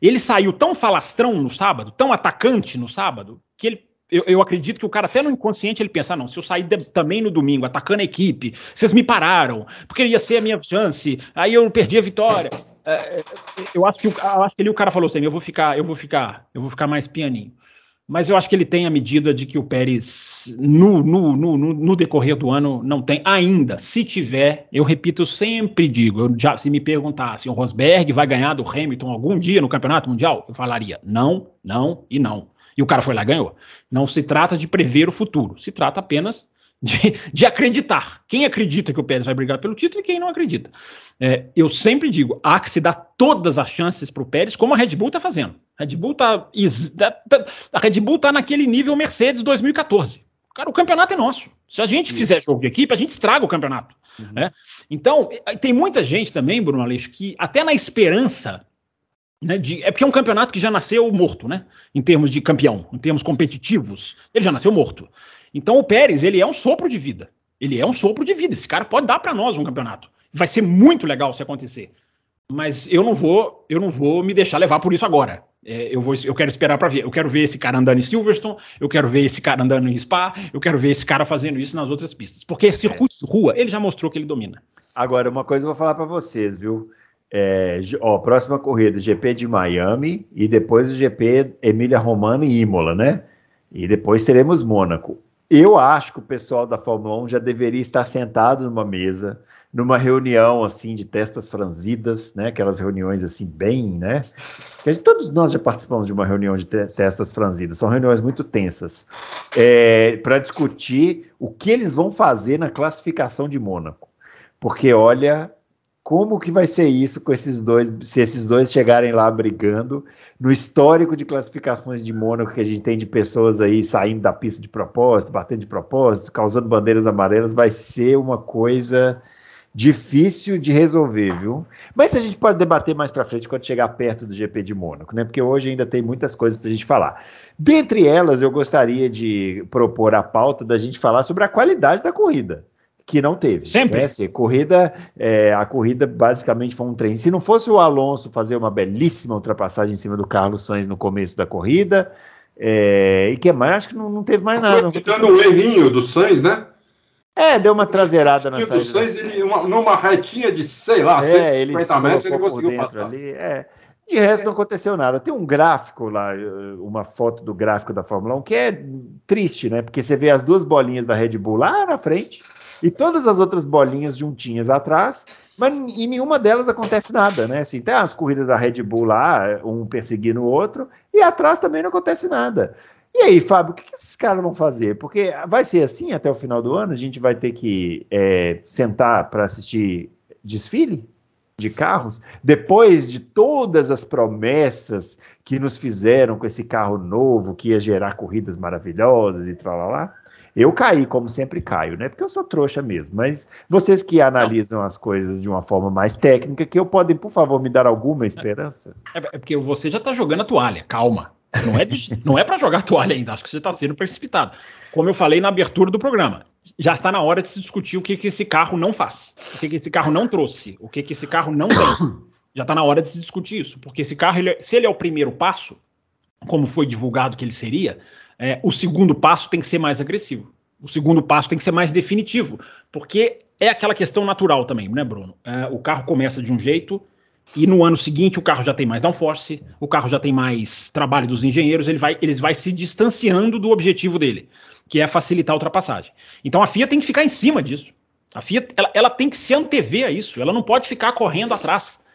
Ele saiu tão falastrão no sábado, tão atacante no sábado, que ele Eu acredito que o cara até no inconsciente ele pensa, não, se eu sair também no domingo atacando a equipe, vocês me pararam, porque ia ser a minha chance, aí eu perdi a vitória. Eu acho que ali o cara falou assim, eu vou ficar mais pianinho. Mas eu acho que ele tem a medida de que o Pérez, no decorrer do ano, não tem ainda. Se tiver, eu repito, eu sempre digo, se me perguntassem, o Rosberg vai ganhar do Hamilton algum dia no Campeonato Mundial? Eu falaria não, não e não. E o cara foi lá e ganhou. Não se trata de prever o futuro, se trata apenas de acreditar. Quem acredita que o Pérez vai brigar pelo título e quem não acredita. Eu sempre digo, há que se dar todas as chances para o Pérez, como a Red Bull está fazendo. A Red Bull tá naquele nível Mercedes 2014. Cara, o campeonato é nosso. Se a gente fizer jogo de equipe, a gente estraga o campeonato. Né? Então, tem muita gente também, Bruno Aleixo, que até na esperança... Né, porque é um campeonato que já nasceu morto, né? Em termos de campeão, em termos competitivos, ele já nasceu morto. Então o Pérez, ele é um sopro de vida. Ele é um sopro de vida. Esse cara pode dar para nós um campeonato. Vai ser muito legal se acontecer. Mas eu não vou me deixar levar por isso agora. Eu quero esperar para ver. Eu quero ver esse cara andando em Silverstone, eu quero ver esse cara andando em Spa, eu quero ver esse cara fazendo isso nas outras pistas. Porque circuitos de rua, ele já mostrou que ele domina. Agora, uma coisa eu vou falar para vocês, viu? Próxima corrida, GP de Miami e depois o GP Emília-Romagna e Imola, né? E depois teremos Mônaco. Eu acho que o pessoal da Fórmula 1 já deveria estar sentado numa mesa, numa reunião assim de testas franzidas, né? Aquelas reuniões assim bem, né? Todos nós já participamos de uma reunião de testas franzidas, são reuniões muito tensas, para discutir o que eles vão fazer na classificação de Mônaco. Porque, olha... Como que vai ser isso com esses dois, se esses dois chegarem lá brigando, no histórico de classificações de Mônaco que a gente tem de pessoas aí saindo da pista de propósito, batendo de propósito, causando bandeiras amarelas, vai ser uma coisa difícil de resolver, viu? Mas a gente pode debater mais para frente quando chegar perto do GP de Mônaco, né? Porque hoje ainda tem muitas coisas para a gente falar. Dentre elas, eu gostaria de propor a pauta da gente falar sobre a qualidade da corrida. Que não teve. Sempre. Né? Assim, a corrida basicamente foi um trem. Se não fosse o Alonso fazer uma belíssima ultrapassagem em cima do Carlos Sainz no começo da corrida, e que mais? Acho que não teve mais nada. Citando o errinho do Sainz, né? Deu uma traseirada na saída. O Sainz, numa retinha de, sei lá, 150 metros, ele conseguiu passar. Ali, De resto, não aconteceu nada. Tem um gráfico lá, uma foto do gráfico da Fórmula 1, que é triste, né? Porque você vê as duas bolinhas da Red Bull lá na frente, e todas as outras bolinhas juntinhas atrás, mas em nenhuma delas acontece nada, né? Assim, tem as corridas da Red Bull lá, um perseguindo o outro, e atrás também não acontece nada. E aí, Fábio, o que esses caras vão fazer? Porque vai ser assim até o final do ano? A gente vai ter que sentar para assistir desfile de carros? Depois de todas as promessas que nos fizeram com esse carro novo, que ia gerar corridas maravilhosas e lá. Eu caí, como sempre caio, né? Porque eu sou trouxa mesmo. Mas vocês que analisam as coisas de uma forma mais técnica, que podem, por favor, me dar alguma esperança? Porque você já está jogando a toalha, calma. Não é para jogar a toalha ainda, acho que você está sendo precipitado. Como eu falei na abertura do programa, já está na hora de se discutir o que esse carro não faz, o que esse carro não trouxe, o que esse carro não tem. Já está na hora de se discutir isso, porque esse carro, se ele é o primeiro passo, como foi divulgado que ele seria, o segundo passo tem que ser mais agressivo. O segundo passo tem que ser mais definitivo, porque é aquela questão natural também, né, Bruno? O carro começa de um jeito e no ano seguinte o carro já tem mais downforce, o carro já tem mais trabalho dos engenheiros, ele vai se distanciando do objetivo dele, que é facilitar a ultrapassagem. Então a FIA tem que ficar em cima disso. A FIA ela tem que se antever a isso, ela não pode ficar correndo atrás.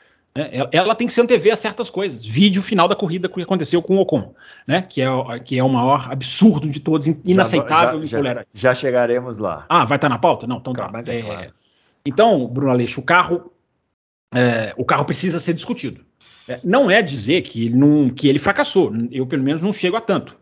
Ela tem que se antever a certas coisas. Vídeo final da corrida que aconteceu com o Ocon, né? Que é o maior absurdo de todos, inaceitável e intolerável. Já chegaremos lá. Vai estar na pauta? Não, então tá. Mas claro. Então, Bruno Aleixo, o carro precisa ser discutido. Não é dizer que ele fracassou. Eu, pelo menos, não chego a tanto.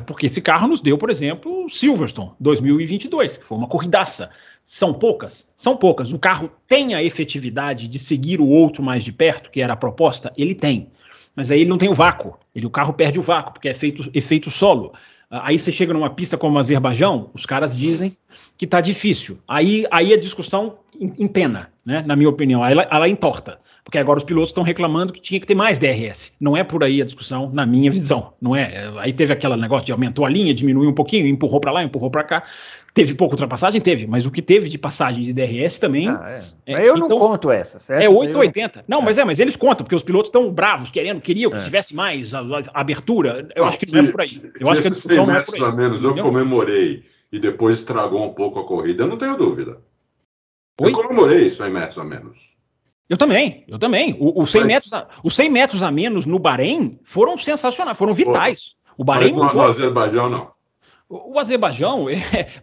Porque esse carro nos deu, por exemplo, Silverstone 2022, que foi uma corridaça. São poucas? São poucas. O carro tem a efetividade de seguir o outro mais de perto, que era a proposta? Ele tem. Mas aí ele não tem o vácuo. O carro perde o vácuo, porque é efeito solo. Aí você chega numa pista como o Azerbaijão, os caras dizem que tá difícil. Aí a discussão empena, né? Na minha opinião, ela entorta. Porque agora os pilotos estão reclamando que tinha que ter mais DRS. Não é por aí a discussão, na minha visão. Não é. Aí teve aquele negócio de aumentou a linha, diminuiu um pouquinho, empurrou para lá, empurrou para cá. Teve pouca ultrapassagem? Teve. Mas o que teve de passagem de DRS também... eu não conto essas. É 8,80. Não, mas eles contam, porque os pilotos estão bravos, queriam que tivesse mais a abertura. Eu acho que não é por aí. Eu acho que a discussão não é por aí. A menos, eu comemorei e depois estragou um pouco a corrida, eu não tenho dúvida. Eu comemorei 100 metros a menos. Eu também. Os 100 metros a menos no Bahrein foram sensacionais, foram vitais. O Bahrein no Azerbaijão, não. O Azerbaijão,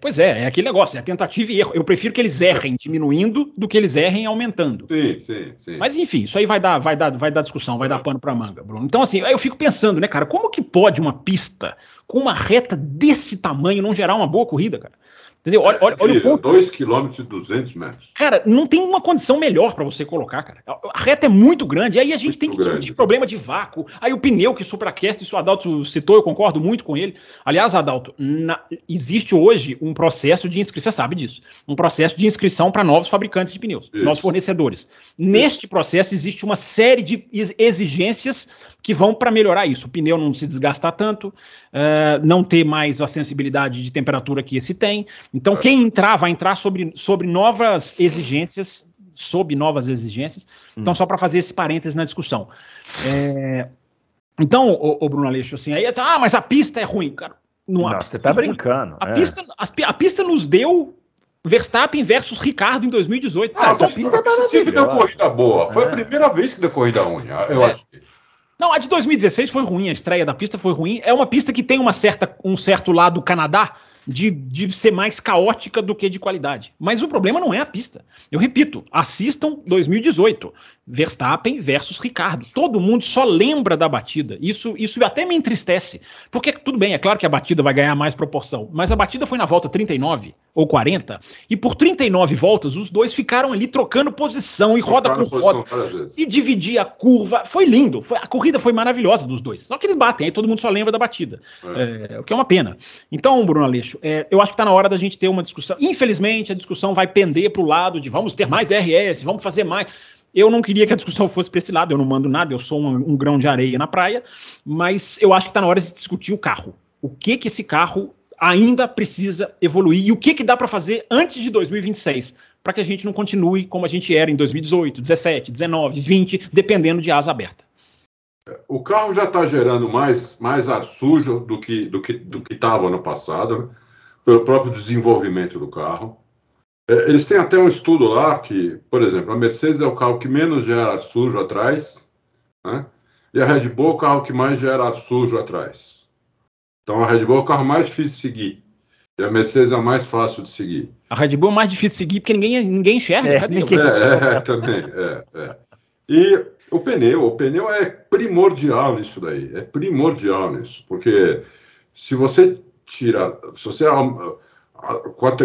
pois é aquele negócio, é tentativa e erro. Eu prefiro que eles errem diminuindo do que eles errem aumentando. Sim. Mas enfim, isso aí vai dar discussão, vai dar pano pra manga, Bruno. Então assim, aí eu fico pensando, né, cara, como que pode uma pista com uma reta desse tamanho não gerar uma boa corrida, cara? Entendeu? Olha o ponto. 2 km e 200 metros. Cara, não tem uma condição melhor para você colocar, cara. A reta é muito grande, aí a gente tem que discutir problema de vácuo. Aí o pneu que superaquece, isso o Adalto citou, eu concordo muito com ele. Aliás, Adalto, existe hoje um processo de inscrição, você sabe disso, um processo de inscrição para novos fabricantes de pneus, novos fornecedores. Neste processo existe uma série de exigências que vão para melhorar isso. O pneu não se desgastar tanto, não ter mais a sensibilidade de temperatura que esse tem. Então, quem entrar, vai entrar sobre novas exigências, Então, só para fazer esse parênteses na discussão. Então, o Bruno Aleixo, assim, aí mas a pista é ruim. Cara, você tá brincando. A pista nos deu Verstappen versus Ricardo em 2018. Essa pista é maravilhosa. Sempre deu corrida boa. Foi a primeira vez que deu corrida ruim, eu acho que. Não, a de 2016 foi ruim, a estreia da pista foi ruim. É uma pista que tem um certo lado Canadá de ser mais caótica do que de qualidade. Mas o problema não é a pista. Eu repito, assistam 2018. Verstappen versus Ricardo. Todo mundo só lembra da batida. Isso até me entristece. Porque, tudo bem, é claro que a batida vai ganhar mais proporção, mas a batida foi na volta 39 ou 40, e por 39 voltas, os dois ficaram ali trocando posição, e roda com roda, e dividir a curva. Foi lindo. A corrida foi maravilhosa dos dois. Só que eles batem, aí todo mundo só lembra da batida. O que é uma pena. Então, Bruno Aleixo, eu acho que está na hora da gente ter uma discussão. Infelizmente, a discussão vai pender para o lado de vamos ter mais DRS, vamos fazer mais. Eu não queria que a discussão fosse para esse lado, eu não mando nada, eu sou um grão de areia na praia, mas eu acho que está na hora de discutir o carro. O que esse carro ainda precisa evoluir e o que dá para fazer antes de 2026, para que a gente não continue como a gente era em 2018, 17, 19, 20, dependendo de asa aberta. O carro já está gerando mais ar sujo do que estava ano passado, né? Pelo próprio desenvolvimento do carro. Eles têm até um estudo lá que, por exemplo, a Mercedes é o carro que menos gera ar sujo atrás, né? E a Red Bull é o carro que mais gera ar sujo atrás. Então a Red Bull é o carro mais difícil de seguir. E a Mercedes é a mais fácil de seguir. A Red Bull é mais difícil de seguir porque ninguém enxerga. Também. E o pneu é primordial nisso daí. É primordial nisso. Porque se você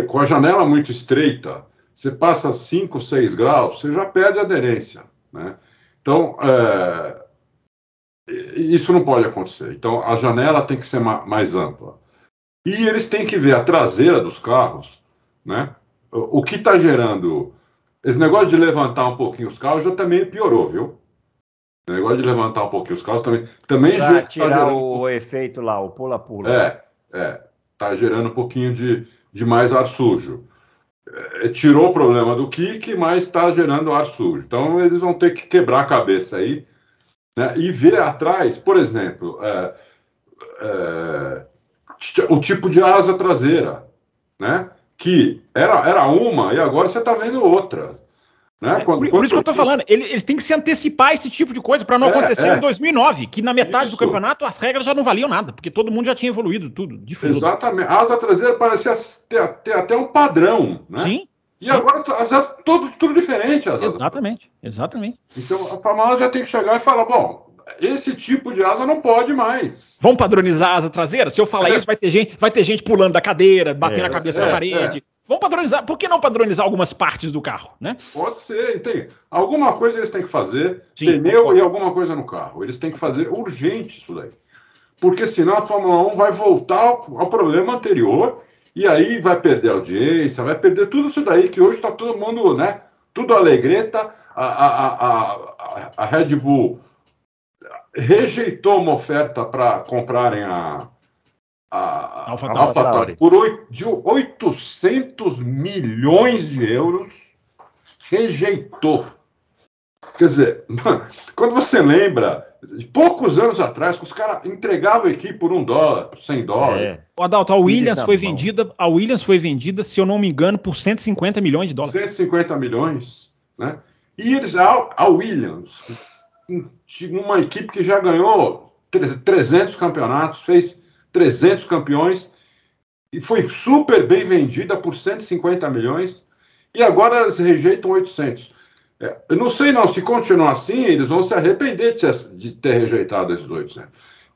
com a janela muito estreita, você passa 5, 6 graus, você já perde a aderência, né? Então, isso não pode acontecer. Então, a janela tem que ser mais ampla. E eles têm que ver a traseira dos carros, né? O que está gerando... Esse negócio de levantar um pouquinho os carros já também piorou, viu? O negócio de levantar um pouquinho os carros também já tirar o efeito lá, o pula-pula. Está gerando um pouquinho de mais ar sujo. Tirou o problema do kick, mas está gerando ar sujo. Então, eles vão ter que quebrar a cabeça aí, né, e ver atrás, por exemplo, o tipo de asa traseira, né, que era uma e agora você está vendo outra. Né? Por isso que eu estou falando, eles têm que se antecipar a esse tipo de coisa para não acontecer em 2009, que na metade do campeonato as regras já não valiam nada, porque todo mundo já tinha evoluído tudo. Exatamente. A asa traseira parecia ter até um padrão, né? Sim. E agora as asas, tudo diferente. Exatamente. Então a Fórmula 1 já tem que chegar e falar, bom, esse tipo de asa não pode mais. Vamos padronizar a asa traseira? Se eu falar isso, vai ter gente pulando da cadeira, batendo a cabeça na parede. Vamos padronizar. Por que não padronizar algumas partes do carro, né? Pode ser, tem. Alguma coisa eles têm que fazer, pneu e alguma coisa no carro. Eles têm que fazer urgente isso daí. porque senão a Fórmula 1 vai voltar ao problema anterior, e aí vai perder audiência, vai perder tudo isso daí, que hoje está todo mundo, né? Tudo alegreta, a Red Bull rejeitou uma oferta para comprarem a AlphaTauri por 800 milhões de euros. Rejeitou. Quer dizer, quando você lembra, de poucos anos atrás, que os caras entregavam a equipe por $1, por $100. Adalto, a Williams foi vendida, se eu não me engano, por $150 milhões. 150 milhões, né? E eles, a Williams, uma equipe que já ganhou 300 campeonatos, fez 300 campeões, e foi super bem vendida por 150 milhões, e agora eles rejeitam 800. Eu não sei não, se continuar assim, eles vão se arrepender de ter rejeitado esses 800.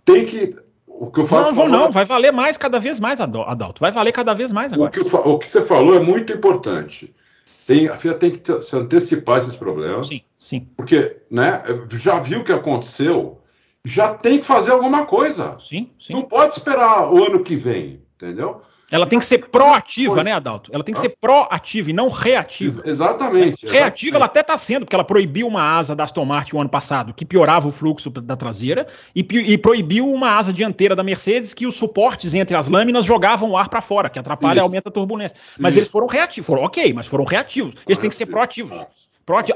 Tem que... O que eu falo, não, vai valer mais, cada vez mais, Adalto. Vai valer cada vez mais agora. O que você falou é muito importante. A FIA tem que se antecipar esses problemas. Sim. Porque, né, já viu o que aconteceu, já tem que fazer alguma coisa. Sim. Não pode esperar o ano que vem, entendeu? Ela tem que ser proativa, né, Adalto? Ela tem que ser proativa e não reativa. Exatamente. Reativa ela até está sendo, porque ela proibiu uma asa da Aston Martin o ano passado, que piorava o fluxo da traseira, e proibiu uma asa dianteira da Mercedes, que os suportes entre as lâminas jogavam o ar para fora, que atrapalha e aumenta a turbulência. Mas eles foram reativos. Mas foram reativos. Eles têm que ser proativos.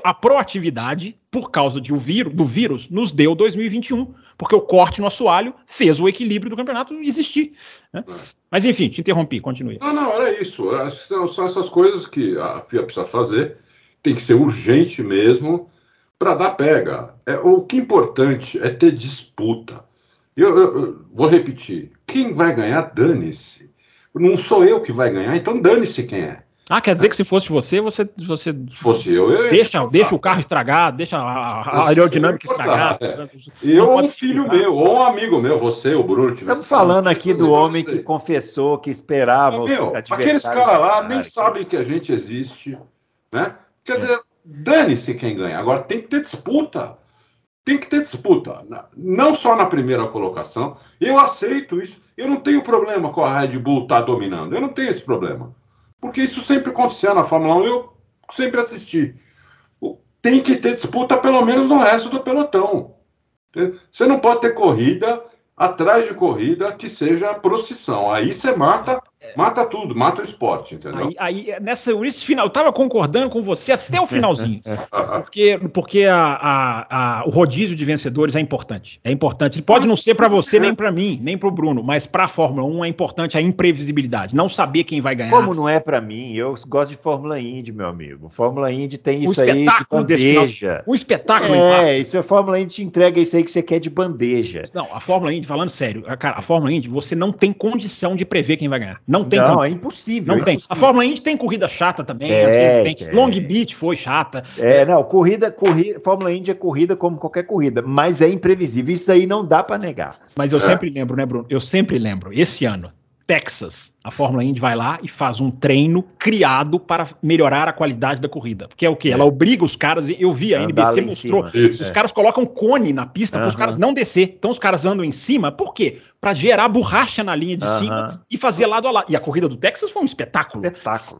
A proatividade, por causa do vírus, nos deu 2021, porque o corte no assoalho fez o equilíbrio do campeonato existir. Né? Mas enfim, te interrompi, continue. Não, era isso. São essas coisas que a FIA precisa fazer, tem que ser urgente mesmo, para dar pega. O que é importante é ter disputa. Eu vou repetir, quem vai ganhar, dane-se. Não sou eu que vai ganhar, então dane-se quem é. Quer dizer que se fosse você fosse eu deixa o carro estragado, deixa a aerodinâmica estragada. Eu ou um filho meu, ou um amigo meu, você, o Bruno. Estamos falando aqui do homem que confessou que esperava os adversários. Aqueles caras lá nem sabem que a gente existe, né? Quer dizer, dane-se quem ganha. Agora tem que ter disputa. Tem que ter disputa. Não só na primeira colocação. Eu aceito isso. Eu não tenho problema com a Red Bull estar dominando. Eu não tenho esse problema. Porque isso sempre acontecia na Fórmula 1, eu sempre assisti. Tem que ter disputa, pelo menos, no resto do pelotão. Você não pode ter corrida atrás de corrida que seja procissão. Aí você mata tudo, mata o esporte, entendeu? Nesse final, eu estava concordando com você até o finalzinho. porque o rodízio de vencedores é importante. É importante. Ele pode não ser para você, nem para mim, nem para o Bruno, mas para a Fórmula 1 é importante a imprevisibilidade. Não saber quem vai ganhar. Como não é para mim? Eu gosto de Fórmula Indy, meu amigo. Fórmula Indy tem isso aí de bandeja. Um espetáculo. Isso a Fórmula Indy te entrega isso aí que você quer de bandeja. Não, a Fórmula Indy, falando sério, cara, a Fórmula Indy, você não tem condição de prever quem vai ganhar. Não tem condição. É impossível. Não tem. Impossível. A Fórmula Indy tem corrida chata também, às vezes tem. Long Beach foi chata. Fórmula Indy é corrida como qualquer corrida, mas é imprevisível. Isso aí não dá para negar. Mas eu sempre lembro, né, Bruno? Esse ano, Texas, a Fórmula Indy vai lá e faz um treino criado para melhorar a qualidade da corrida. Porque é o quê? Ela obriga os caras, eu vi, a NBC mostrou, os caras colocam cone na pista para os caras não descer. Então os caras andam em cima, por quê? Para gerar borracha na linha de cima e fazer lado a lado. E a corrida do Texas foi um espetáculo.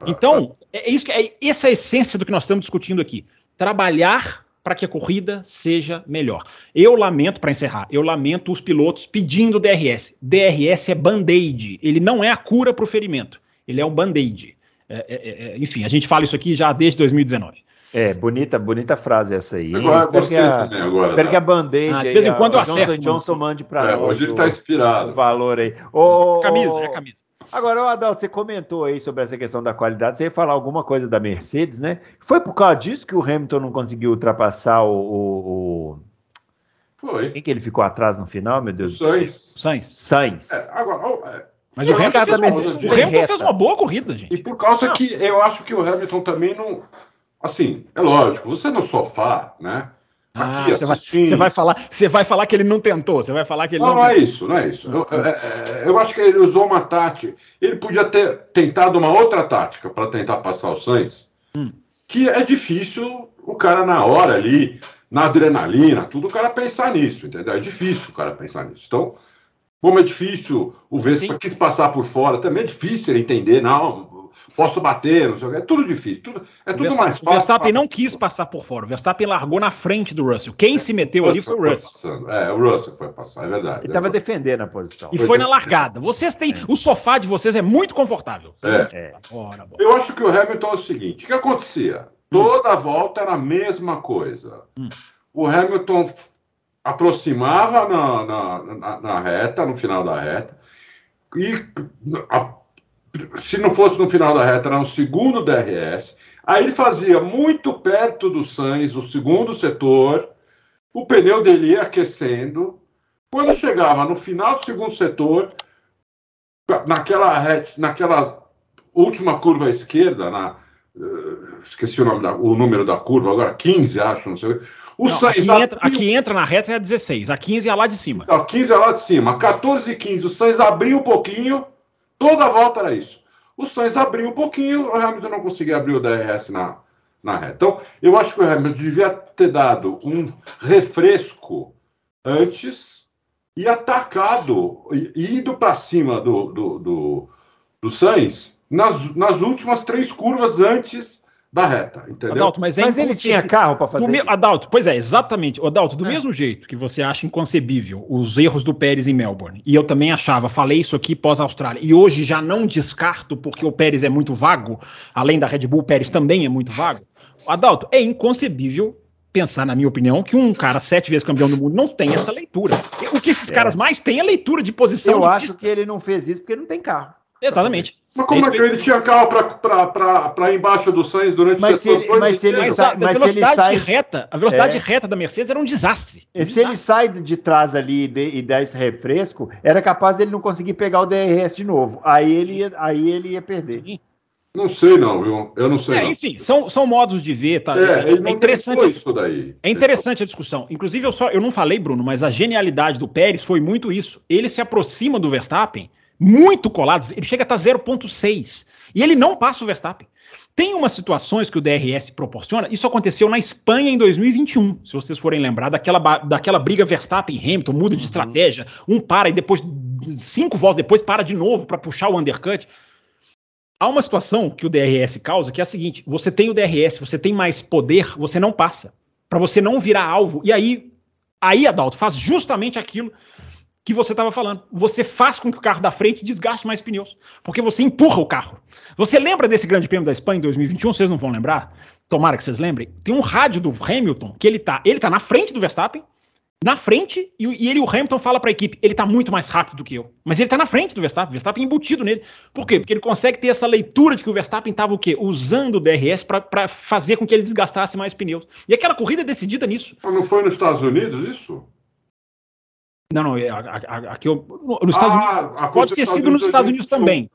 Então, essa é a essência do que nós estamos discutindo aqui. Trabalhar para que a corrida seja melhor. Eu lamento os pilotos pedindo DRS. DRS é band-aid. Ele não é a cura para o ferimento. Ele é um band-aid. Enfim, a gente fala isso aqui já desde 2019. Bonita frase essa aí. Espero que a band-aid de vez em quando eu acerto. Johnson mande para nós. Hoje ele está inspirado. O valor aí. Camisa. Agora, Adalto, você comentou aí sobre essa questão da qualidade, você ia falar alguma coisa da Mercedes, né? Foi por causa disso que o Hamilton não conseguiu ultrapassar Foi. Quem que ele ficou atrás no final, meu Deus? Sainz. Mas o Hamilton fez uma boa corrida, gente. E por causa que eu acho que o Hamilton também não... Assim, é lógico, você no sofá, né? Aqui, você vai falar que ele não tentou, você vai falar que ele não é isso. Eu acho que ele usou uma tática. Ele podia ter tentado uma outra tática para tentar passar o Sainz, que é difícil o cara na hora ali, na adrenalina, tudo, o cara pensar nisso, entendeu? É difícil o cara pensar nisso. Então, Como é difícil, o Vespa quis passar por fora, também é difícil ele entender, não, posso bater, não sei o que, é tudo difícil, é tudo mais fácil. O Verstappen não quis passar por fora, o Verstappen largou na frente do Russell. Quem se meteu ali foi o Russell. O Russell foi passar, é verdade. Ele estava defendendo a posição. E foi na largada. Vocês têm, o sofá de vocês é muito confortável. Eu acho que o Hamilton é o seguinte, o que acontecia? Toda volta era a mesma coisa. O Hamilton aproximava na reta, no final da reta, e se não fosse no final da reta, era no segundo DRS, aí ele fazia muito perto do Sainz, o segundo setor, o pneu dele ia aquecendo, quando chegava no final do segundo setor, naquela última curva à esquerda, esqueci o número da curva, agora 15, acho, não sei. Aqui entra na reta é a 16, a 15 é lá de cima. A 15 é lá de cima, 14 e 15, o Sainz abriu um pouquinho, toda a volta era isso. O Sainz abriu um pouquinho, o Hamilton não conseguia abrir o DRS na reta. Então, eu acho que o Hamilton devia ter dado um refresco antes e atacado, indo para cima do Sainz nas últimas 3 curvas antes da reta, entendeu? Adalto, mas ele tinha carro para fazer isso. Adalto, pois é, exatamente. Adalto, do mesmo jeito que você acha inconcebível os erros do Pérez em Melbourne, e eu também achava, falei isso aqui pós-Austrália, e hoje já não descarto porque o Pérez é muito vago, além da Red Bull, o Pérez também é muito vago. Adalto, é inconcebível pensar, na minha opinião, que um cara 7 vezes campeão do mundo não tem essa leitura. O que esses caras mais têm é leitura de posição. Eu acho que ele não fez isso porque não tem carro. Exatamente. Mas como é que ele tinha carro para embaixo do Sainz durante o setor? A velocidade reta da Mercedes era um desastre. Se ele sai de trás ali e dá esse refresco, era capaz dele não conseguir pegar o DRS de novo. Aí ele ia perder. Sim. Não sei não, viu? Eu não sei não. Enfim, são modos de ver, tá? É interessante isso daí. É interessante a discussão. Inclusive, eu não falei, Bruno, mas a genialidade do Pérez foi muito isso. Ele se aproxima do Verstappen muito colados, ele chega a estar 0,6 e ele não passa o Verstappen. Tem umas situações que o DRS proporciona, isso aconteceu na Espanha em 2021, se vocês forem lembrar, daquela briga Verstappen e Hamilton, muda de estratégia, um para e depois, 5 voltas depois, para de novo para puxar o undercut. Há uma situação que o DRS causa, que é a seguinte, você tem o DRS, você tem mais poder, você não passa, para você não virar alvo, e aí Adalto, faz justamente aquilo que você estava falando. Você faz com que o carro da frente desgaste mais pneus, porque você empurra o carro. Você lembra desse grande prêmio da Espanha em 2021? Vocês não vão lembrar? Tomara que vocês lembrem. Tem um rádio do Hamilton, que ele tá na frente do Verstappen, na frente, e o Hamilton fala para a equipe, ele tá muito mais rápido do que eu. Mas ele tá na frente do Verstappen, o Verstappen embutido nele. Por quê? Porque ele consegue ter essa leitura de que o Verstappen tava o quê? Usando o DRS para fazer com que ele desgastasse mais pneus. E aquela corrida é decidida nisso. Não foi nos Estados Unidos isso? Não, aqui nos Estados Unidos, pode ter sido nos Estados Unidos também.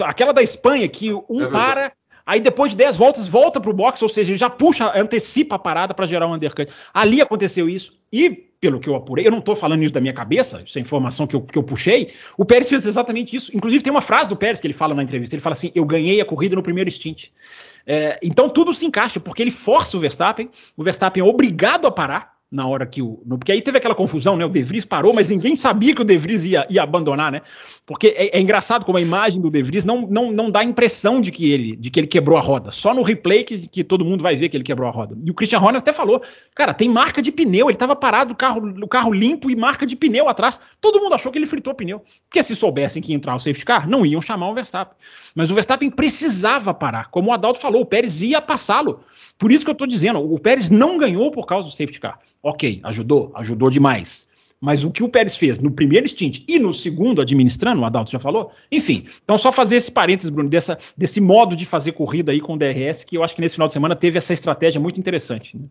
Aquela da Espanha que para, aí depois de 10 voltas volta pro box, ou seja, ele já antecipa a parada para gerar um undercut. Ali aconteceu isso, e pelo que eu apurei, eu não estou falando isso da minha cabeça, isso é informação que eu puxei, o Pérez fez exatamente isso. Inclusive tem uma frase do Pérez que ele fala na entrevista, ele fala assim, eu ganhei a corrida no primeiro stint. Então tudo se encaixa, porque ele força o Verstappen é obrigado a parar, na hora que porque aí teve aquela confusão, né? O De Vries parou, mas ninguém sabia que o De Vries ia abandonar, né? Porque é engraçado como a imagem do De Vries não dá a impressão de que ele quebrou a roda. Só no replay que todo mundo vai ver que ele quebrou a roda. E o Christian Horner até falou, cara, tem marca de pneu, ele estava parado, o carro limpo e marca de pneu atrás. Todo mundo achou que ele fritou o pneu. Porque se soubessem que ia entrar o safety car, não iam chamar o Verstappen. Mas o Verstappen precisava parar. Como o Adalto falou, o Pérez ia passá-lo. Por isso que eu estou dizendo, o Pérez não ganhou por causa do safety car. Ok, ajudou demais. Mas o que o Pérez fez no primeiro stint e no segundo, administrando, o Adalto já falou, enfim. Então só fazer esse parênteses, Bruno, desse modo de fazer corrida aí com o DRS, que eu acho que nesse final de semana teve essa estratégia muito interessante. Né?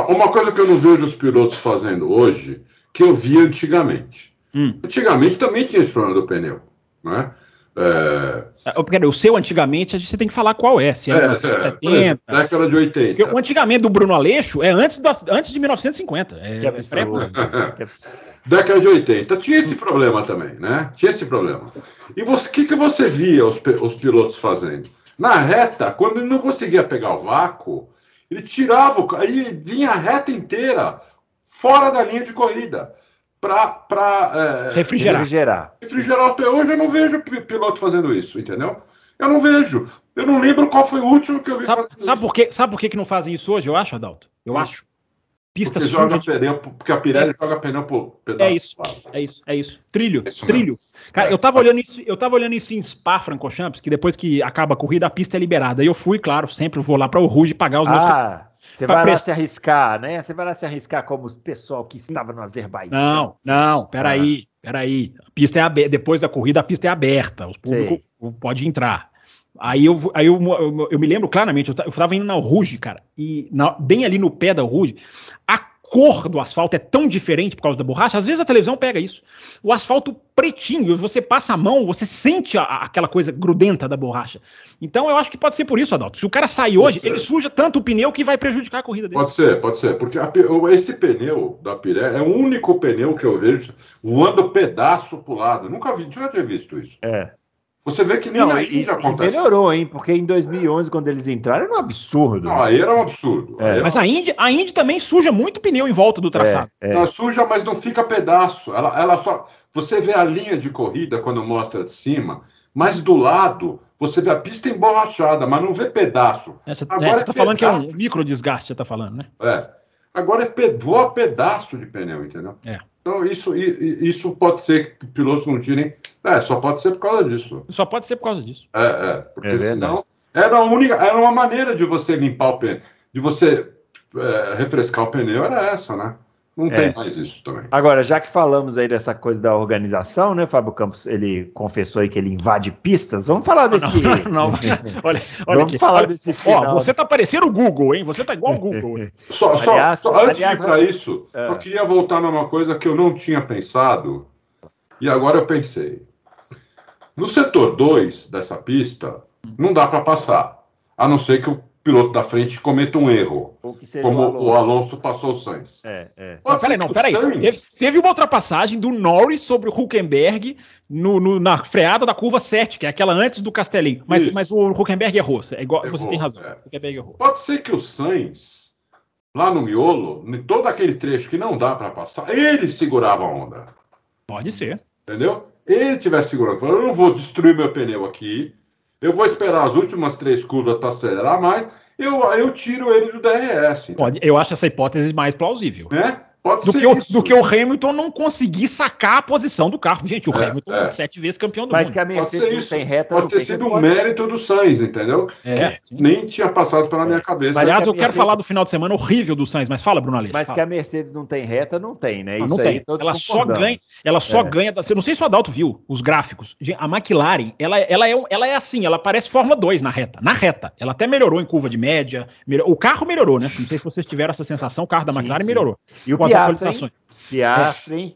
Uma coisa que eu não vejo os pilotos fazendo hoje, que eu vi antigamente. Antigamente também tinha esse problema do pneu, não é? O seu antigamente, você tem que falar qual é. Se é 70. Década de 80. Porque o antigamente do Bruno Aleixo é antes de 1950. Década de 80. Tinha esse problema também, né? Tinha esse problema. E o que você via os pilotos fazendo? Na reta, quando ele não conseguia pegar o vácuo, ele tirava, aí vinha a reta inteira fora da linha de corrida. para refrigerar. Refrigerar o pneu. Hoje eu não vejo piloto fazendo isso, entendeu? Eu não vejo. Eu não lembro qual foi o último que eu vi. Sabe por que não fazem isso hoje, eu acho, Adalto? Eu acho. Pista porque suja. Pneu, porque a Pirelli joga pneu por pedaço. É isso. Trilho. Mesmo. Cara, eu tava olhando isso em Spa-Francorchamps, que depois que acaba a corrida, a pista é liberada. E eu fui, claro, sempre vou lá para o Rouge pagar os meus... Você vai lá se arriscar, né? Você vai lá se arriscar como o pessoal que estava no Azerbaijão. Não, peraí. A pista é aberta. Depois da corrida, a pista é aberta. Os públicos podem entrar. Aí eu me lembro claramente, eu estava indo na Rouge, cara, e bem ali no pé da Rouge, a cor do asfalto é tão diferente por causa da borracha, às vezes a televisão pega isso. O asfalto pretinho, você passa a mão, você sente aquela coisa grudenta da borracha. Então eu acho que pode ser por isso, Adalto. Se o cara sair hoje, ele suja tanto o pneu que vai prejudicar a corrida dele. Pode ser, porque esse pneu da Pirelli é o único pneu que eu vejo voando pedaço pro lado. Nunca tinha visto isso. Você vê que nem na Índia acontece. Melhorou, hein? Porque em 2011, quando eles entraram, era um absurdo. Não, aí era um absurdo. Mas a Indy também suja muito pneu em volta do traçado. Ela suja, mas não fica pedaço. Ela só... Você vê a linha de corrida quando mostra de cima, mas do lado você vê a pista emborrachada, mas não vê pedaço. Você está falando que é um micro desgaste, você está falando, né? Agora voa pedaço de pneu, entendeu? Então isso pode ser que pilotos não tirem. Só pode ser por causa disso. Só pode ser por causa disso. Porque senão era uma maneira de você limpar o pneu, de você refrescar o pneu, era essa, né? Não tem mais isso também. Agora, já que falamos aí dessa coisa da organização, né, Fábio Campos, ele confessou aí que ele invade pistas, vamos falar desse... Olha vamos falar desse final. Você tá parecendo o Google, hein? Você tá igual o Google. Antes de ir para isso, só queria voltar numa coisa que eu não tinha pensado, e agora eu pensei. No setor 2 dessa pista, não dá para passar, a não ser que o piloto da frente cometa um erro, como o Alonso passou o Sainz. Peraí. Teve uma ultrapassagem do Norris sobre o Hülkenberg na freada da curva 7, que é aquela antes do Castelinho. Mas o Hülkenberg errou. Você tem razão. O Hülkenberg errou. Pode ser que o Sainz, lá no miolo, em todo aquele trecho que não dá para passar, ele segurava a onda. Pode ser. Entendeu? Ele tivesse segurando, falou, eu não vou destruir meu pneu aqui, eu vou esperar as últimas 3 curvas para acelerar mais, eu tiro ele do DRS. Eu acho essa hipótese mais plausível. Pode do ser que do que o Hamilton não conseguir sacar a posição do carro. Gente, o Hamilton é 7 vezes campeão do mundo. Mas que a Mercedes não tem reta. Pode ter sido um mérito do Sainz, entendeu? Nem tinha passado pela minha cabeça. Mas, aliás, eu quero falar do final de semana horrível do Sainz, mas fala, Bruno Aleixo. Mas que a Mercedes não tem reta, não tem, né? Não tem. Ela só ganha. Eu não sei se o Adalto viu os gráficos. A McLaren, ela é assim, ela parece Fórmula 2 na reta. Na reta. Ela até melhorou em curva de média. O carro melhorou, né? Não sei se vocês tiveram essa sensação, o carro da McLaren melhorou. E o Piastri,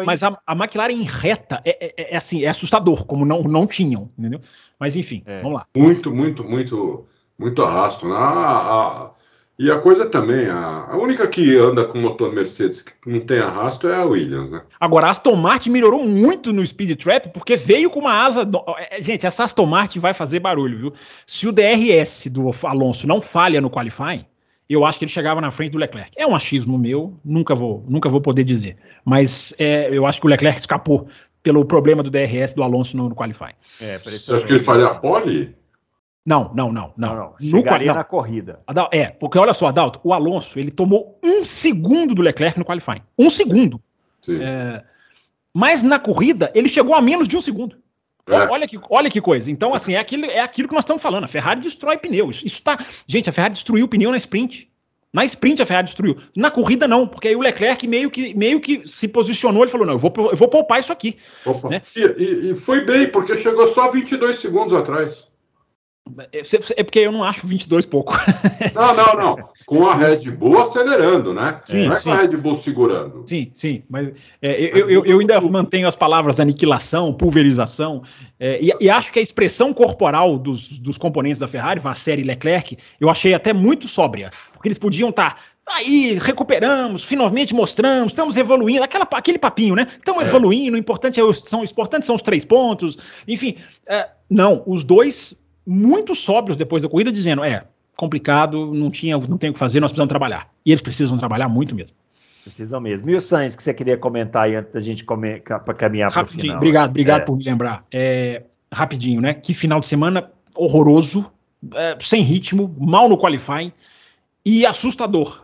mas a McLaren em reta é assim, é assustador, como não tinham, entendeu? Mas enfim, vamos lá. Muito arrasto. E a coisa também, a única que anda com motor Mercedes que não tem arrasto é a Williams, né? Agora, a Aston Martin melhorou muito no Speed Trap, porque veio com uma asa... Gente, essa Aston Martin vai fazer barulho, viu? Se o DRS do Alonso não falha no qualifying, eu acho que ele chegava na frente do Leclerc. É um achismo meu, nunca vou poder dizer. Mas eu acho que o Leclerc escapou pelo problema do DRS do Alonso no qualifying. Você acha que ele faria a pole? Não. Chegaria na corrida. Porque olha só, Adalto, o Alonso, ele tomou 1 segundo do Leclerc no qualifying. 1 segundo. Sim. Mas na corrida, ele chegou a menos de 1 segundo. Olha que coisa. Então, assim, é aquilo que nós estamos falando. A Ferrari destrói pneu. Gente, a Ferrari destruiu o pneu na sprint. Na sprint a Ferrari destruiu. Na corrida não, porque aí o Leclerc meio que se posicionou, ele falou, não, eu vou poupar isso aqui. Né? E foi bem, porque chegou só 22 segundos atrás. É porque eu não acho 22 pouco. Não. Com a Red Bull acelerando, né? Sim, não é com a Red Bull segurando. Sim. Mas eu ainda mantenho as palavras aniquilação, pulverização, e acho que a expressão corporal dos componentes da Ferrari, Vasseur e Leclerc, eu achei até muito sóbria. Porque eles podiam estar... Aí, recuperamos, finalmente mostramos, estamos evoluindo, aquele papinho, né? Estamos evoluindo, o importante são os 3 pontos, enfim. Não, os dois... muito sóbrios depois da corrida, dizendo, complicado, não tem o que fazer, nós precisamos trabalhar. E eles precisam trabalhar muito mesmo. Precisam mesmo. E o Sainz, que você queria comentar aí antes da gente para caminhar para o final? Obrigado por me lembrar. Rapidinho, né? Que final de semana horroroso, sem ritmo, mal no qualifying e assustador.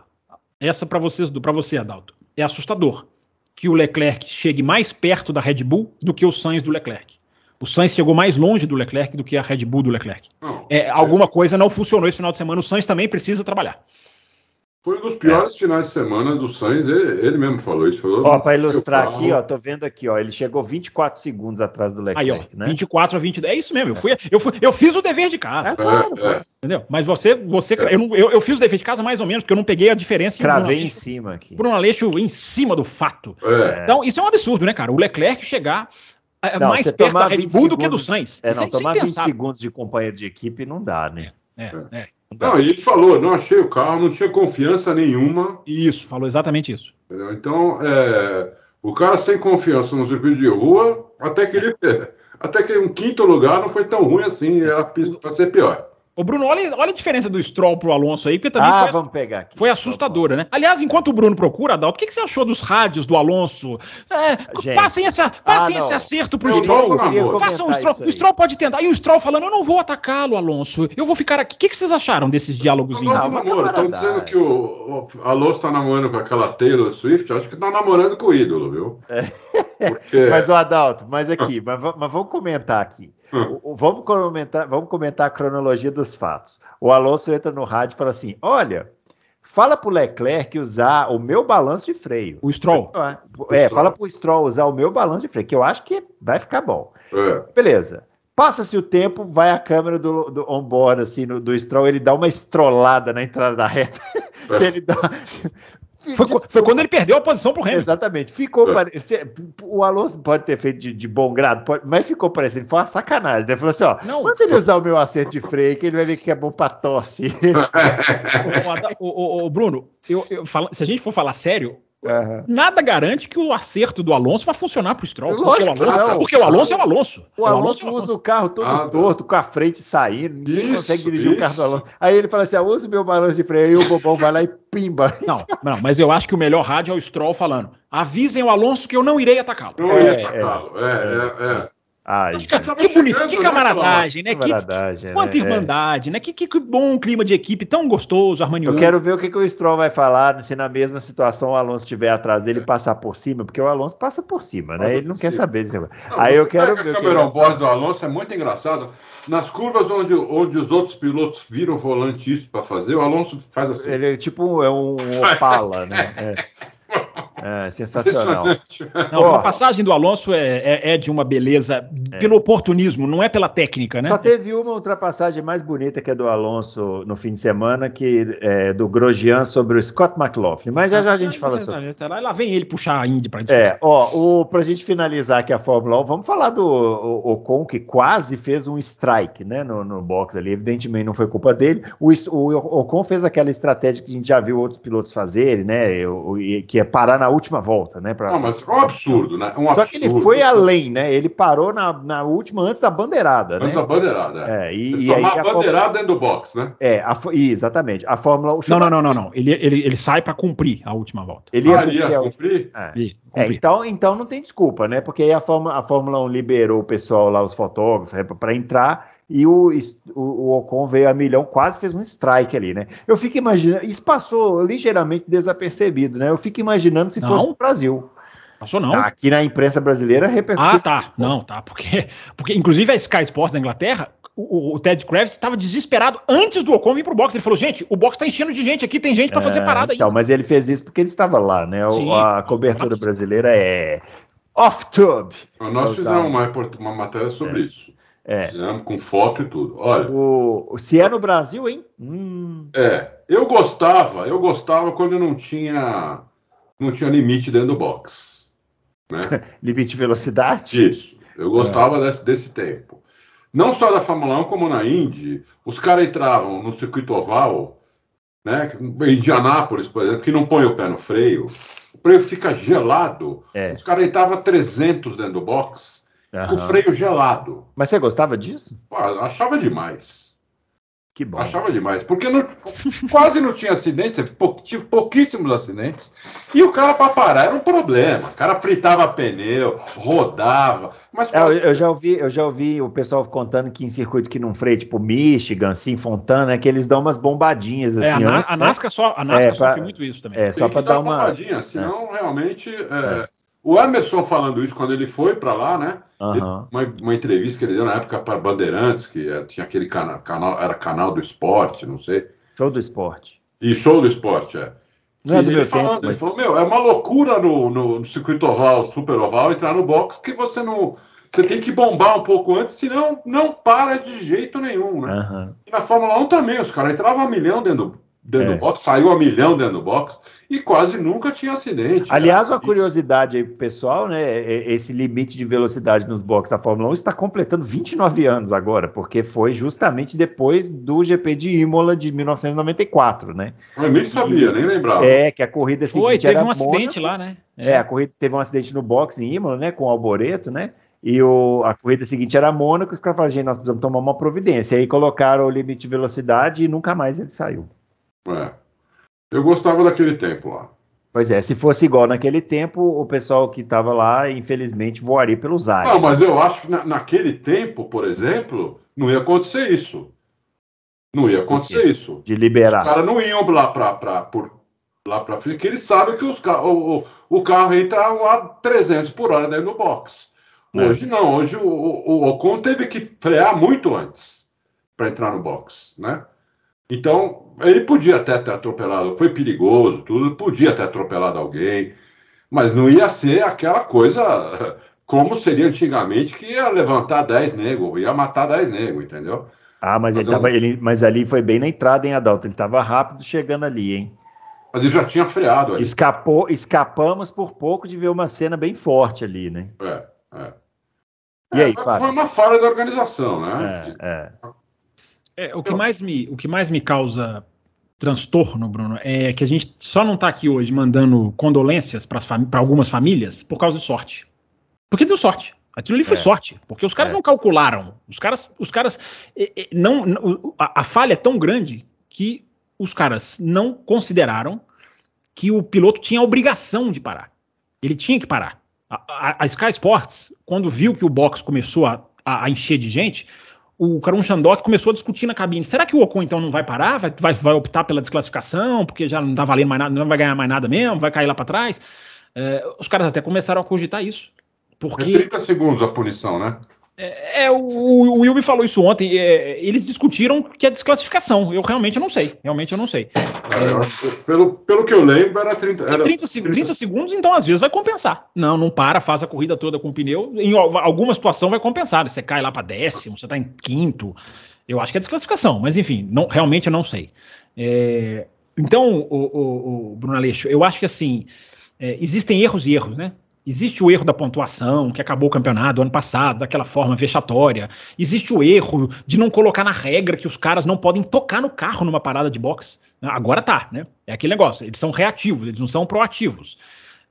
Essa para você, Adalto. É assustador que o Leclerc chegue mais perto da Red Bull do que o Sainz do Leclerc. O Sainz chegou mais longe do Leclerc do que a Red Bull do Leclerc. Alguma coisa não funcionou esse final de semana. O Sainz também precisa trabalhar. Foi um dos piores finais de semana do Sainz, ele mesmo falou isso. Para ilustrar aqui, tô vendo aqui, ele chegou 24 segundos atrás do Leclerc, aí, né? 24 a 22, é isso mesmo, eu fiz o dever de casa. Claro. Entendeu? Mas você eu fiz o dever de casa mais ou menos, porque eu não peguei a diferença. Cravei em cima aqui. Bruno Aleixo em cima do fato. Então, isso é um absurdo, né, cara? O Leclerc chegar mais perto da Red Bull do que do Sainz. Tomar 20 segundos de companheiro de equipe não dá, né? Não, e ele falou, não achei o carro, não tinha confiança nenhuma. Isso, falou exatamente isso. Entendeu? Então, o cara sem confiança no circuito de rua, até que um quinto lugar não foi tão ruim assim, era para ser pior. Ô Bruno, olha a diferença do Stroll pro Alonso aí, porque também vamos pegar aqui. Foi assustadora, né? Aliás, enquanto o Bruno procura, Adalto, o que você achou dos rádios do Alonso? Passem esse acerto pro Stroll. Façam o Stroll. O Stroll pode tentar. E o Stroll falando, eu não vou atacá-lo, Alonso. Eu vou ficar aqui. O que vocês acharam desses diálogos? Estão dizendo que o Alonso tá namorando com aquela Taylor Swift. Acho que tá namorando com o ídolo, viu? Porque... Mas o Adalto, mas vamos comentar aqui. Vamos comentar a cronologia dos fatos. O Alonso entra no rádio e fala assim: olha, fala pro Leclerc usar o meu balanço de freio. O Stroll. Fala pro Stroll usar o meu balanço de freio, que eu acho que vai ficar bom. Beleza. Passa-se o tempo, vai a câmera do on-board, assim, do Stroll, ele dá uma estrolada na entrada da reta. Ele dá... Foi quando ele perdeu a posição pro Hamilton. Exatamente. O Alonso pode ter feito de bom grado, mas ficou parecendo, foi uma sacanagem. Ele falou assim, manda ele usar o meu acerto de freio, que ele vai ver que é bom pra tosse. Bruno, se a gente for falar sério, nada garante que o acerto do Alonso vai funcionar pro Stroll. Porque o Alonso é o Alonso. O Alonso usa o carro todo torto, com a frente saindo, ninguém consegue dirigir o carro do Alonso. Aí ele fala assim, usa o meu balanço de freio, e o bobão vai lá e pimba. Não, mas eu acho que o melhor rádio é o Stroll falando, avisem o Alonso que eu não irei atacá-lo. Não irei atacá-lo, Que bonito, que camaradagem, né? Quanta irmandade, né? Que bom clima de equipe, tão gostoso, harmonioso. Eu quero ver o que o Stroll vai falar se na mesma situação o Alonso estiver atrás dele passar por cima, porque o Alonso passa por cima, né? Ele não quer saber disso. Aí eu quero ver. A câmera on-board do Alonso é muito engraçado. Nas curvas onde os outros pilotos viram o volante isso para fazer, o Alonso faz assim. Ele é tipo um Opala, né? Sensacional. A ultrapassagem do Alonso é de uma beleza pelo oportunismo, não é pela técnica, né? Só teve uma ultrapassagem mais bonita que a do Alonso no fim de semana, que é do Grosjean sobre o Scott McLaughlin. Mas já a gente fala sobre. Lá vem ele puxar a Indy para discutir. Pra gente finalizar aqui a Fórmula 1, vamos falar do Ocon, que quase fez um strike, né, no box ali. Evidentemente não foi culpa dele. O Ocon fez aquela estratégia que a gente já viu outros pilotos fazerem, né? Que é parar na última volta, né? Mas é um absurdo, né? Só que ele foi além, né? Ele parou na última antes da bandeirada, né? Antes da bandeirada, e aí a bandeirada dentro do box, né? Exatamente. A Fórmula 1... Não. Ele sai para cumprir a última volta. Ele ia cumprir? Então não tem desculpa, né? Porque aí a Fórmula 1 liberou o pessoal lá, os fotógrafos, para entrar, e o Ocon veio a milhão, quase fez um strike ali, né? Eu fico imaginando, isso passou ligeiramente desapercebido, né? Eu fico imaginando se fosse no Brasil. Passou não. Aqui na imprensa brasileira repercutiu. Porque inclusive a Sky Sports da Inglaterra, o Ted Kravitz estava desesperado antes do Ocon vir pro box. Ele falou, gente, o box tá enchendo de gente aqui, tem gente para fazer parada aí. Então, mas ele fez isso porque ele estava lá, né? A cobertura brasileira é off-tube. Nós fizemos uma matéria sobre isso. Fizemos com foto e tudo. Olha. Se é no Brasil, hein? Eu gostava quando não tinha limite dentro do box. Né? Limite de velocidade? Isso. Eu gostava desse tempo. Não só da Fórmula 1, como na Indy, os caras entravam no circuito oval, né? Em Indianápolis, por exemplo, que não põe o pé no freio, o freio fica gelado. Os caras entravam a 300 dentro do box, com o freio gelado. Mas você gostava disso? Achava demais. Que bom. Achava demais. Porque quase não tinha acidente, tinha pouquíssimos acidentes. E o cara, para parar, era um problema. O cara fritava pneu, rodava. Mas eu já ouvi o pessoal contando que em circuito que não freia, tipo Michigan, assim, Fontana, que eles dão umas bombadinhas assim. A NASCAR sofre muito isso também. Só para dar uma bombadinha, senão realmente. O Emerson falando isso quando ele foi para lá, né? Uma entrevista que ele deu na época para Bandeirantes, que tinha aquele canal, era Canal do Esporte, não sei. Show do Esporte. E Show do Esporte, Não é do ele falou, é uma loucura no circuito oval, super oval, entrar no box que você tem que bombar um pouco antes, senão não para de jeito nenhum, né? E na Fórmula 1 também, os caras entravam a milhão dentro do box, saiu a milhão dentro do box, e quase nunca tinha acidente. Aliás, uma curiosidade aí pro pessoal, né? Esse limite de velocidade nos boxes da Fórmula 1 está completando 29 anos agora, porque foi justamente depois do GP de Imola de 1994, né? Eu nem sabia, nem lembrava. Que a corrida seguinte teve um acidente lá, né? A corrida teve um acidente no boxe em Imola, né? Com o Alboreto, né? E a corrida seguinte era Mônaco, os caras falaram, gente, nós precisamos tomar uma providência. Aí colocaram o limite de velocidade e nunca mais ele saiu. Eu gostava daquele tempo lá. Pois é, se fosse igual naquele tempo, o pessoal que estava lá, infelizmente, voaria pelos ares. Não, mas eu acho que naquele tempo, por exemplo, não ia acontecer isso. Não ia acontecer isso. De liberar. Os caras não iam lá para frente, porque eles sabem que o carro entra a 300 por hora dentro do box. Hoje não, hoje o Ocon teve que frear muito antes para entrar no box, né? Então, ele podia até ter atropelado, foi perigoso, tudo, podia ter atropelado alguém, mas não ia ser aquela coisa como seria antigamente, que ia levantar 10 negros, ia matar 10 negros, entendeu? Mas ali foi bem na entrada, hein, Adalto? Ele estava rápido chegando ali, hein? Mas ele já tinha freado ali. Escapamos por pouco de ver uma cena bem forte ali, né? E aí, Fábio? Foi uma falha da organização, né? O que mais me causa transtorno, Bruno, é que a gente só não está aqui hoje mandando condolências para algumas famílias por causa de sorte. Porque deu sorte. Aquilo ali foi sorte, porque os caras não calcularam. Os caras a falha é tão grande que os caras não consideraram que o piloto tinha a obrigação de parar. Ele tinha que parar. A Sky Sports, quando viu que o box começou a encher de gente, o Karun Chandhok começou a discutir na cabine. Será que o Ocon então não vai parar? Vai optar pela desclassificação, porque já não tá valendo mais nada, não vai ganhar mais nada mesmo, vai cair lá para trás? Os caras até começaram a cogitar isso. Porque... 30 segundos a punição, né? O Will me falou isso ontem. Eles discutiram que é desclassificação. Eu realmente não sei. Pelo que eu lembro, era 30. 30 segundos, então às vezes vai compensar. Não para, faz a corrida toda com o pneu. Em alguma situação vai compensar. Você cai lá para 10º, você tá em 5º. Eu acho que é desclassificação, mas enfim, realmente eu não sei. Então, o Bruno Aleixo, eu acho que assim, existem erros e erros, né? Existe o erro da pontuação, que acabou o campeonato ano passado, daquela forma vexatória. Existe o erro de não colocar na regra que os caras não podem tocar no carro numa parada de boxe. Agora tá, né? É aquele negócio, eles são reativos, eles não são proativos.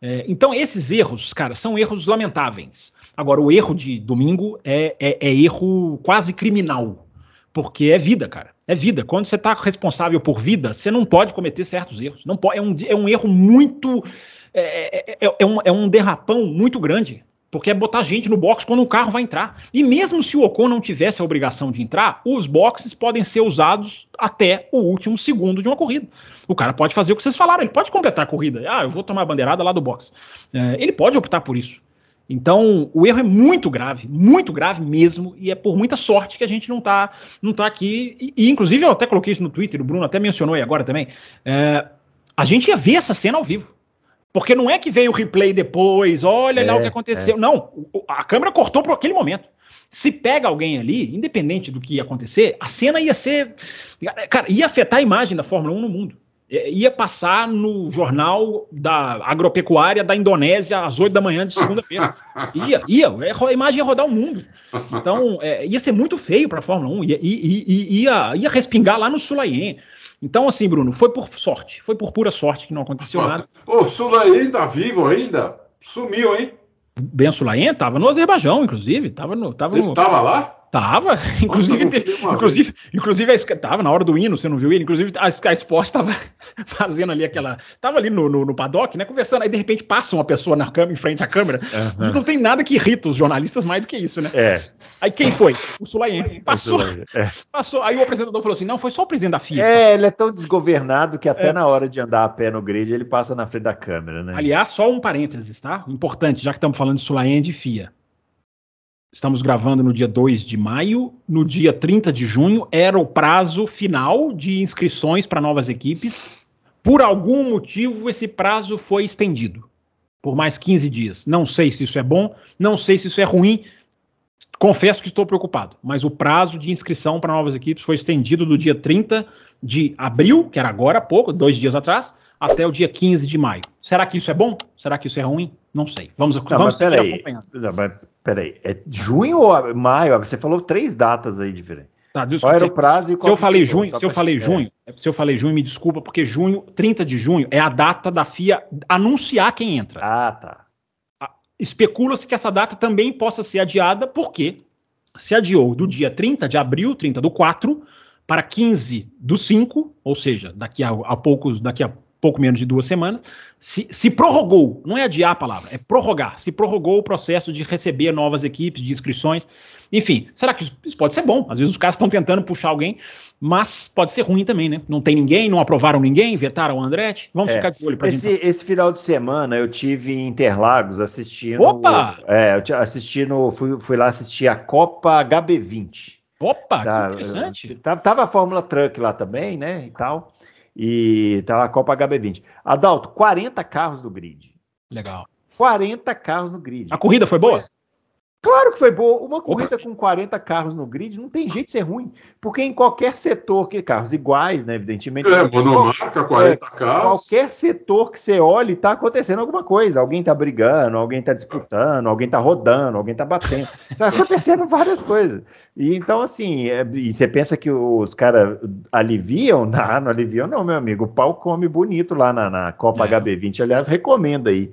Então esses erros, cara, são erros lamentáveis. Agora, o erro de domingo é erro quase criminal, porque é vida, cara. É vida. Quando você tá responsável por vida, você não pode cometer certos erros. Não pode, é um erro muito... É um derrapão muito grande, porque é botar gente no box quando o carro vai entrar. E mesmo se o Ocon não tivesse a obrigação de entrar, os boxes podem ser usados até o último segundo de uma corrida. O cara pode fazer o que vocês falaram, ele pode completar a corrida. Eu vou tomar a bandeirada lá do box. Ele pode optar por isso. Então, o erro é muito grave mesmo, e é por muita sorte que a gente não tá aqui. E inclusive, eu até coloquei isso no Twitter, o Bruno até mencionou aí agora também. A gente ia ver essa cena ao vivo. Porque não é que veio o replay depois, olha lá o que aconteceu. Não, a câmera cortou para aquele momento. Se pega alguém ali, independente do que ia acontecer, a cena ia ser... Cara, ia afetar a imagem da Fórmula 1 no mundo. Ia passar no jornal da agropecuária da Indonésia às 8 da manhã de segunda-feira. A imagem ia rodar o mundo. Então, ia ser muito feio para a Fórmula 1. Ia respingar lá no Sulayen. Então, assim, Bruno, foi por sorte. Foi por pura sorte que não aconteceu nada. O Sulayen tá vivo ainda? Sumiu, hein? Ben Sulayen estava no Azerbaijão, inclusive. Ele estava lá? Tava, inclusive tava na hora do hino, você não viu ele? Inclusive a Sport tava fazendo ali tava ali no paddock, né, conversando, aí de repente passa uma pessoa em frente à câmera, não tem nada que irrita os jornalistas mais do que isso, né? Aí quem foi? O Sulayen. Passou, aí o apresentador falou assim, não, foi só o presidente da FIA. Ele é tão desgovernado que até na hora de andar a pé no grid, ele passa na frente da câmera, né? Aliás, só um parênteses, tá? Importante, já que estamos falando de Sulayen e de FIA. Estamos gravando no dia 2 de maio, no dia 30 de junho era o prazo final de inscrições para novas equipes. Por algum motivo, esse prazo foi estendido por mais 15 dias. Não sei se isso é bom, não sei se isso é ruim. Confesso que estou preocupado, mas o prazo de inscrição para novas equipes foi estendido do dia 30 de abril, que era agora há pouco, 2 dias atrás, até o dia 15 de maio. Será que isso é bom? Será que isso é ruim? Não sei. Vamos seguir acompanhando. Peraí, é junho ou maio? Você falou 3 datas aí diferentes. Tá, qual era o prazo e qual se eu falei junho, me desculpa, porque 30 de junho é a data da FIA anunciar quem entra. Ah, tá. Especula-se que essa data também possa ser adiada, porque se adiou do dia 30 de abril, 30 do 4, para 15 do 5, ou seja, daqui a pouco menos de 2 semanas, se prorrogou, não é adiar a palavra, é prorrogar, se prorrogou o processo de receber novas equipes, de inscrições, enfim, será que isso pode ser bom? Às vezes os caras estão tentando puxar alguém, mas pode ser ruim também, né? Não tem ninguém, não aprovaram ninguém, vetaram o Andretti, vamos ficar de olho pra gente. Esse final de semana eu tive em Interlagos assistindo... Opa! Fui lá assistir a Copa HB20. Opa, que interessante. Tava a Fórmula Truck lá também, né, e tal... E tá a Copa HB20. Adalto, 40 carros no grid. Legal. 40 carros no grid. A corrida foi boa? Claro que foi boa. Uma corrida com 40 carros no grid não tem jeito de ser ruim. Porque em qualquer setor, carros iguais, né, evidentemente. Monomarca, 40 carros. Qualquer setor que você olhe, tá acontecendo alguma coisa. Alguém tá brigando, alguém tá disputando, alguém tá rodando, alguém tá batendo. Tá acontecendo várias coisas. E então, assim, e você pensa que os caras aliviam? Não aliviam não, meu amigo. O pau come bonito lá na Copa HB20. Aliás, recomendo aí.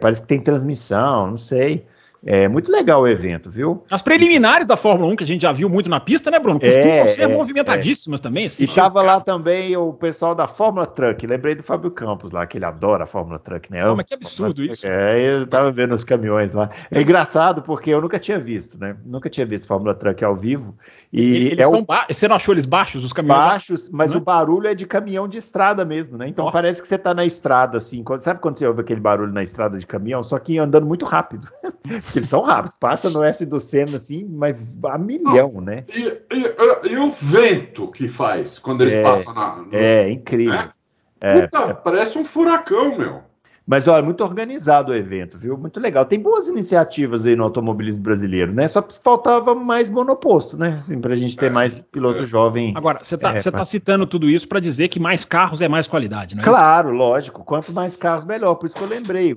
Parece que tem transmissão, não sei. É muito legal o evento, viu? As preliminares da Fórmula 1, que a gente já viu muito na pista, né, Bruno? Costumam ser movimentadíssimas também. E estava lá também o pessoal da Fórmula Truck. Lembrei do Fábio Campos lá, que ele adora a Fórmula Truck, né? Mas que absurdo isso. Eu tava vendo os caminhões lá. É engraçado porque eu nunca tinha visto, né? Nunca tinha visto Fórmula Truck ao vivo. E você não achou eles baixos, os caminhões? Baixos, mas o barulho é de caminhão de estrada mesmo, né? Então parece que você tá na estrada, assim. Sabe quando você ouve aquele barulho na estrada de caminhão? Só que andando muito rápido. Porque eles são rápidos. Passa no S do Senna, assim, mas a milhão, né? E o vento que faz quando eles passam na... É incrível. Parece um furacão, meu. Mas, olha, muito organizado o evento, viu? Muito legal. Tem boas iniciativas aí no automobilismo brasileiro, né? Só faltava mais monoposto, né? Assim, pra gente ter mais piloto jovem. Agora, você tá citando tudo isso para dizer que mais carros é mais qualidade, não é? Claro, lógico. Quanto mais carros, melhor. Por isso que eu lembrei.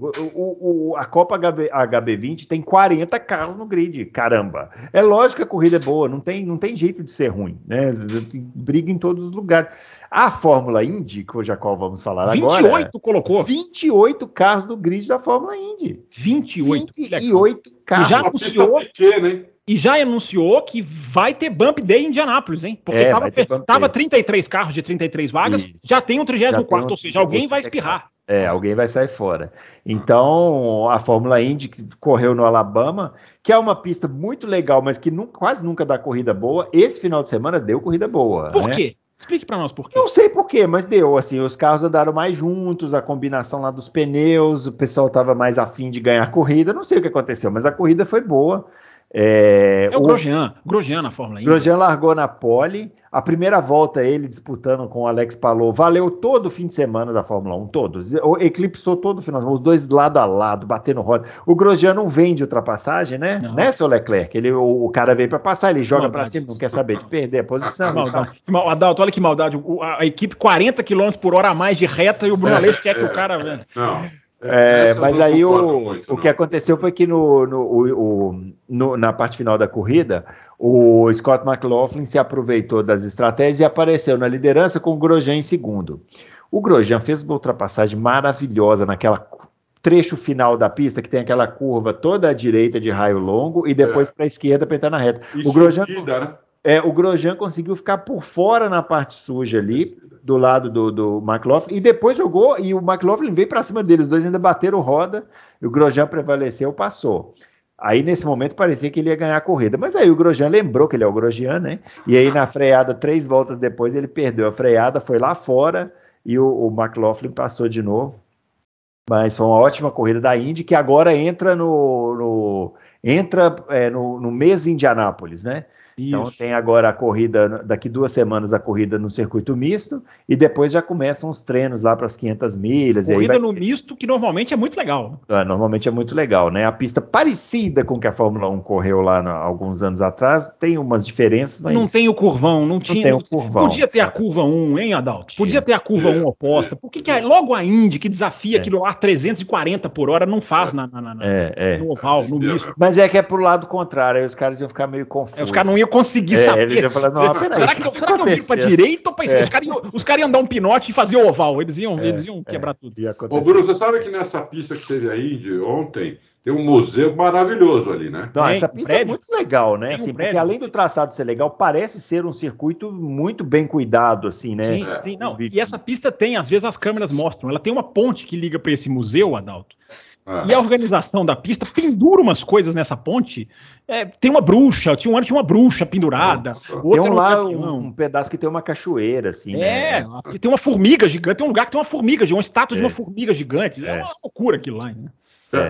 A Copa HB20 tem 40 carros no grid. Caramba. É lógico que a corrida é boa. Não tem jeito de ser ruim, né? Briga em todos os lugares. A Fórmula Indy, cuja qual vamos falar 28 agora... 28 colocou? 28 carros no grid da Fórmula Indy. 28 carros. E já anunciou que vai ter Bump Day em Indianápolis, hein? Porque tava 33 carros de 33 vagas, já tem um 34º, ou seja, alguém vai espirrar. Alguém vai sair fora. Então, a Fórmula Indy, que correu no Alabama, que é uma pista muito legal, mas que quase nunca dá corrida boa, esse final de semana deu corrida boa. Por quê? Explique para nós por quê. Não sei por quê, mas deu, assim, os carros andaram mais juntos, a combinação lá dos pneus, o pessoal estava mais afim de ganhar a corrida, não sei o que aconteceu, mas a corrida foi boa. Grosjean na Fórmula 1. Grosjean largou na pole, a primeira volta ele disputando com o Alex Palou, valeu todo o fim de semana da Fórmula 1, todos, eclipsou todo o final, os dois lado a lado, batendo roda. O Grosjean não vem de ultrapassagem, né? Não. Né, seu Leclerc? O cara veio para passar, ele joga para cima, não quer saber de perder a posição. Adalto, olha que maldade, a equipe 40 km por hora a mais de reta e o Bruno Aleixo quer que o cara... Não. Mas aí o que aconteceu foi que na parte final da corrida, o Scott McLaughlin se aproveitou das estratégias e apareceu na liderança com o Grosjean em segundo. O Grosjean fez uma ultrapassagem maravilhosa naquela trecho final da pista, que tem aquela curva toda à direita de raio longo e depois para a esquerda para entrar na reta. O Grosjean, o Grosjean conseguiu ficar por fora na parte suja ali, do lado do McLaughlin, e depois jogou, e o McLaughlin veio para cima dele, os dois ainda bateram roda, e o Grosjean prevaleceu, passou. Aí, nesse momento, parecia que ele ia ganhar a corrida. Mas aí o Grosjean lembrou que ele é o Grosjean, né? E aí, na freada, 3 voltas depois, ele perdeu a freada, foi lá fora, e o McLaughlin passou de novo. Mas foi uma ótima corrida da Indy, que agora entra no mês Indianápolis, né? Isso. Então tem agora a corrida, daqui 2 semanas a corrida no circuito misto, e depois já começam os treinos lá para as 500 milhas. Corrida no misto, que normalmente é muito legal. Normalmente é muito legal, né? A pista parecida com que a Fórmula 1 correu lá alguns anos atrás, tem umas diferenças, mas... Não tem o curvão, não tinha... o curvão. Podia ter a curva 1, hein, Adalto? Podia ter a curva 1 oposta. Por que logo a Indy, que desafia aquilo lá 340 por hora, não faz no oval, no misto? Mas é que é pro lado contrário, aí os caras iam ficar meio confusos. Os caras não iam conseguir saber. Eles iam falar, não, peraí, será que eu viro pra direita ou pra esquerda? Os caras iam dar um pinote e fazer o oval. Eles iam quebrar tudo. Ô, Bruno, você sabe que nessa pista que teve aí de ontem, tem um museu maravilhoso ali, né? Não, essa pista é muito legal, né? Assim, porque além do traçado ser legal, parece ser um circuito muito bem cuidado, assim, né? Sim. Não. E essa pista tem, às vezes as câmeras mostram, ela tem uma ponte que liga para esse museu, Adalto. E a organização da pista pendura umas coisas nessa ponte. Tem uma bruxa, tinha uma bruxa pendurada. Tem um pedaço que tem uma cachoeira, assim. Né? Tem uma formiga gigante, tem um lugar que tem uma formiga, uma estátua de uma formiga gigante. É uma loucura aquilo lá, né?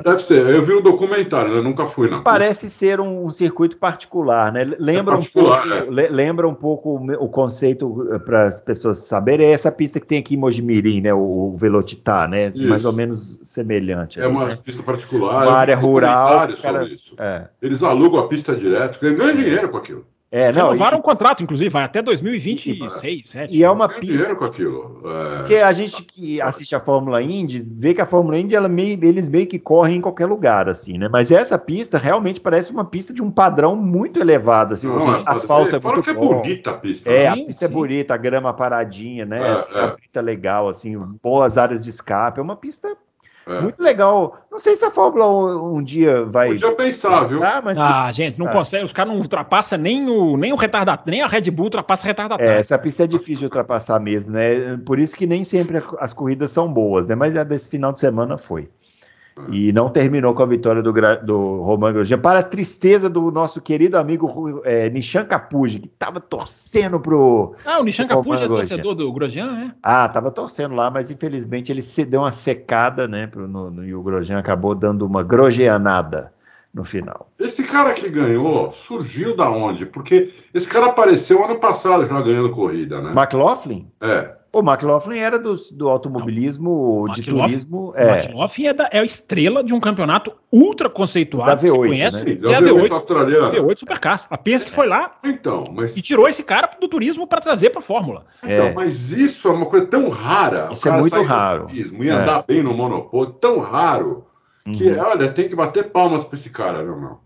Deve ser, eu vi o documentário, eu nunca fui, não. Parece ser um circuito particular, né? Lembra um pouco o conceito, para as pessoas saberem, é essa pista que tem aqui em Mojimirim, né? O Velocitar, né? Mais ou menos semelhante. É uma pista particular. Uma área rural. Eles alugam a pista direto, ganham dinheiro com aquilo. Renovaram o contrato, inclusive, vai até 2026, 2027. E é uma pista com aquilo. Porque a gente que assiste a Fórmula Indy vê que a Fórmula Indy eles meio que correm em qualquer lugar, assim, né? Mas essa pista realmente parece uma pista de um padrão muito elevado, assim. O asfalto é muito bom. É bonita a pista. A pista é bonita, a grama paradinha, né? Uma pista legal, assim, boas áreas de escape. É uma pista muito legal. Não sei se a Fórmula 1 um dia vai... Podia pensar, viu? Gente, não consegue. Os caras não ultrapassam nem o retardatário, nem a Red Bull ultrapassa retardatário. Essa pista é difícil de ultrapassar mesmo, né? Por isso que nem sempre as corridas são boas, né? Mas a desse final de semana foi. E não terminou com a vitória do Romain Grosjean, para a tristeza do nosso querido amigo Nishan Capuji, que estava torcendo pro... o Nishan Capuji é torcedor do Grosjean, né? Estava torcendo lá, mas infelizmente ele deu uma secada, né? E o Grosjean acabou dando uma grojeanada no final. Esse cara que ganhou surgiu da onde? Porque esse cara apareceu ano passado já ganhando corrida, né? McLaughlin? O McLaughlin era do automobilismo, de turismo. O McLaughlin é a estrela de um campeonato ultra conceituado. Da V8, você conhece, né? Que é a V8 australiana. V8 Supercars. A Penske que foi lá e tirou esse cara do turismo para trazer para a Fórmula. Mas isso é uma coisa tão rara. Isso é muito raro. E andar bem no monopólio, tão raro. Que, olha, tem que bater palmas pra esse cara, meu.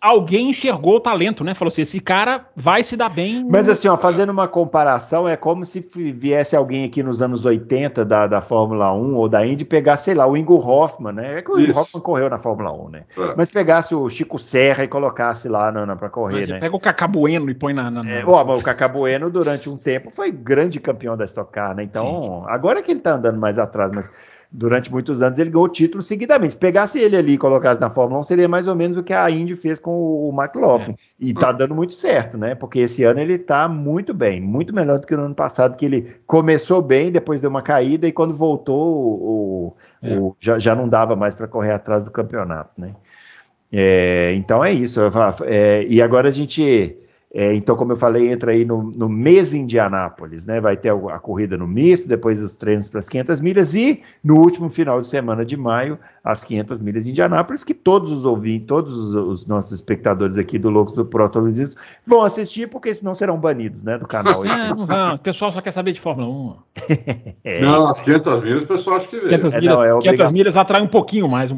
Alguém enxergou o talento, né? Falou assim, esse cara vai se dar bem. Mas assim, fazendo uma comparação, é como se viesse alguém aqui nos anos 80 da Fórmula 1 ou da Indy e pegasse, sei lá, o Ingo Hoffmann, né? É que o Ingo Hoffmann correu na Fórmula 1, né? Mas pegasse o Chico Serra e colocasse lá pra correr, né? Pega o Cacá Bueno e põe o Cacá Bueno, durante um tempo, foi grande campeão da Stock Car, né? Então, agora que ele tá andando mais atrás, mas... Durante muitos anos ele ganhou o título seguidamente. Se pegasse ele ali e colocasse na Fórmula 1, seria mais ou menos o que a Indy fez com o McLaughlin. E tá dando muito certo, né? Porque esse ano ele tá muito bem, muito melhor do que no ano passado, que ele começou bem, depois deu uma caída e quando voltou já não dava mais para correr atrás do campeonato, né? Então é isso. E agora a gente... então, como eu falei, entra aí no mês Indianápolis, né? Vai ter a corrida no misto, depois os treinos para as 500 milhas e no último final de semana de maio, as 500 milhas de Indianápolis, que todos os ouvintes, todos os nossos espectadores aqui do Loucos do Pro Automobilismo vão assistir, porque senão serão banidos, né, do canal. Não vão, o pessoal só quer saber de Fórmula 1. Não, as 500 milhas o pessoal acha que vê. 500 milhas atrai um pouquinho mais.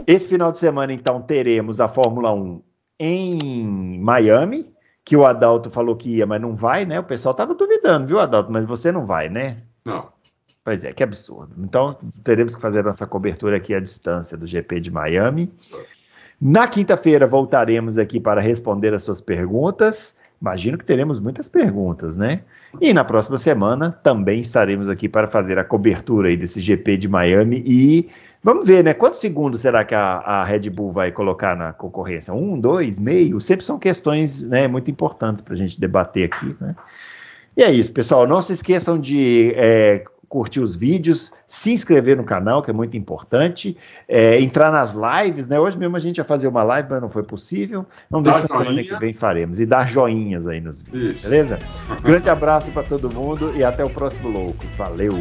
Esse final de semana, então, teremos a Fórmula 1 em Miami, que o Adalto falou que ia, mas não vai, né? O pessoal tava duvidando, viu, Adalto? Mas você não vai, né? Não. Pois é, que absurdo. Então, teremos que fazer nossa cobertura aqui à distância do GP de Miami. Na quinta-feira, voltaremos aqui para responder as suas perguntas. Imagino que teremos muitas perguntas, né? E na próxima semana, também estaremos aqui para fazer a cobertura aí desse GP de Miami. E vamos ver, né? Quantos segundos será que a Red Bull vai colocar na concorrência? 1, 2, meio? Sempre são questões, né, muito importantes para a gente debater aqui, né? E é isso, pessoal. Não se esqueçam de curtir os vídeos, se inscrever no canal, que é muito importante, entrar nas lives, né? Hoje mesmo a gente ia fazer uma live, mas não foi possível. Vamos ver se na semana que vem faremos. E dar joinhas aí nos vídeos, beleza? Grande abraço para todo mundo e até o próximo Loucos. Valeu!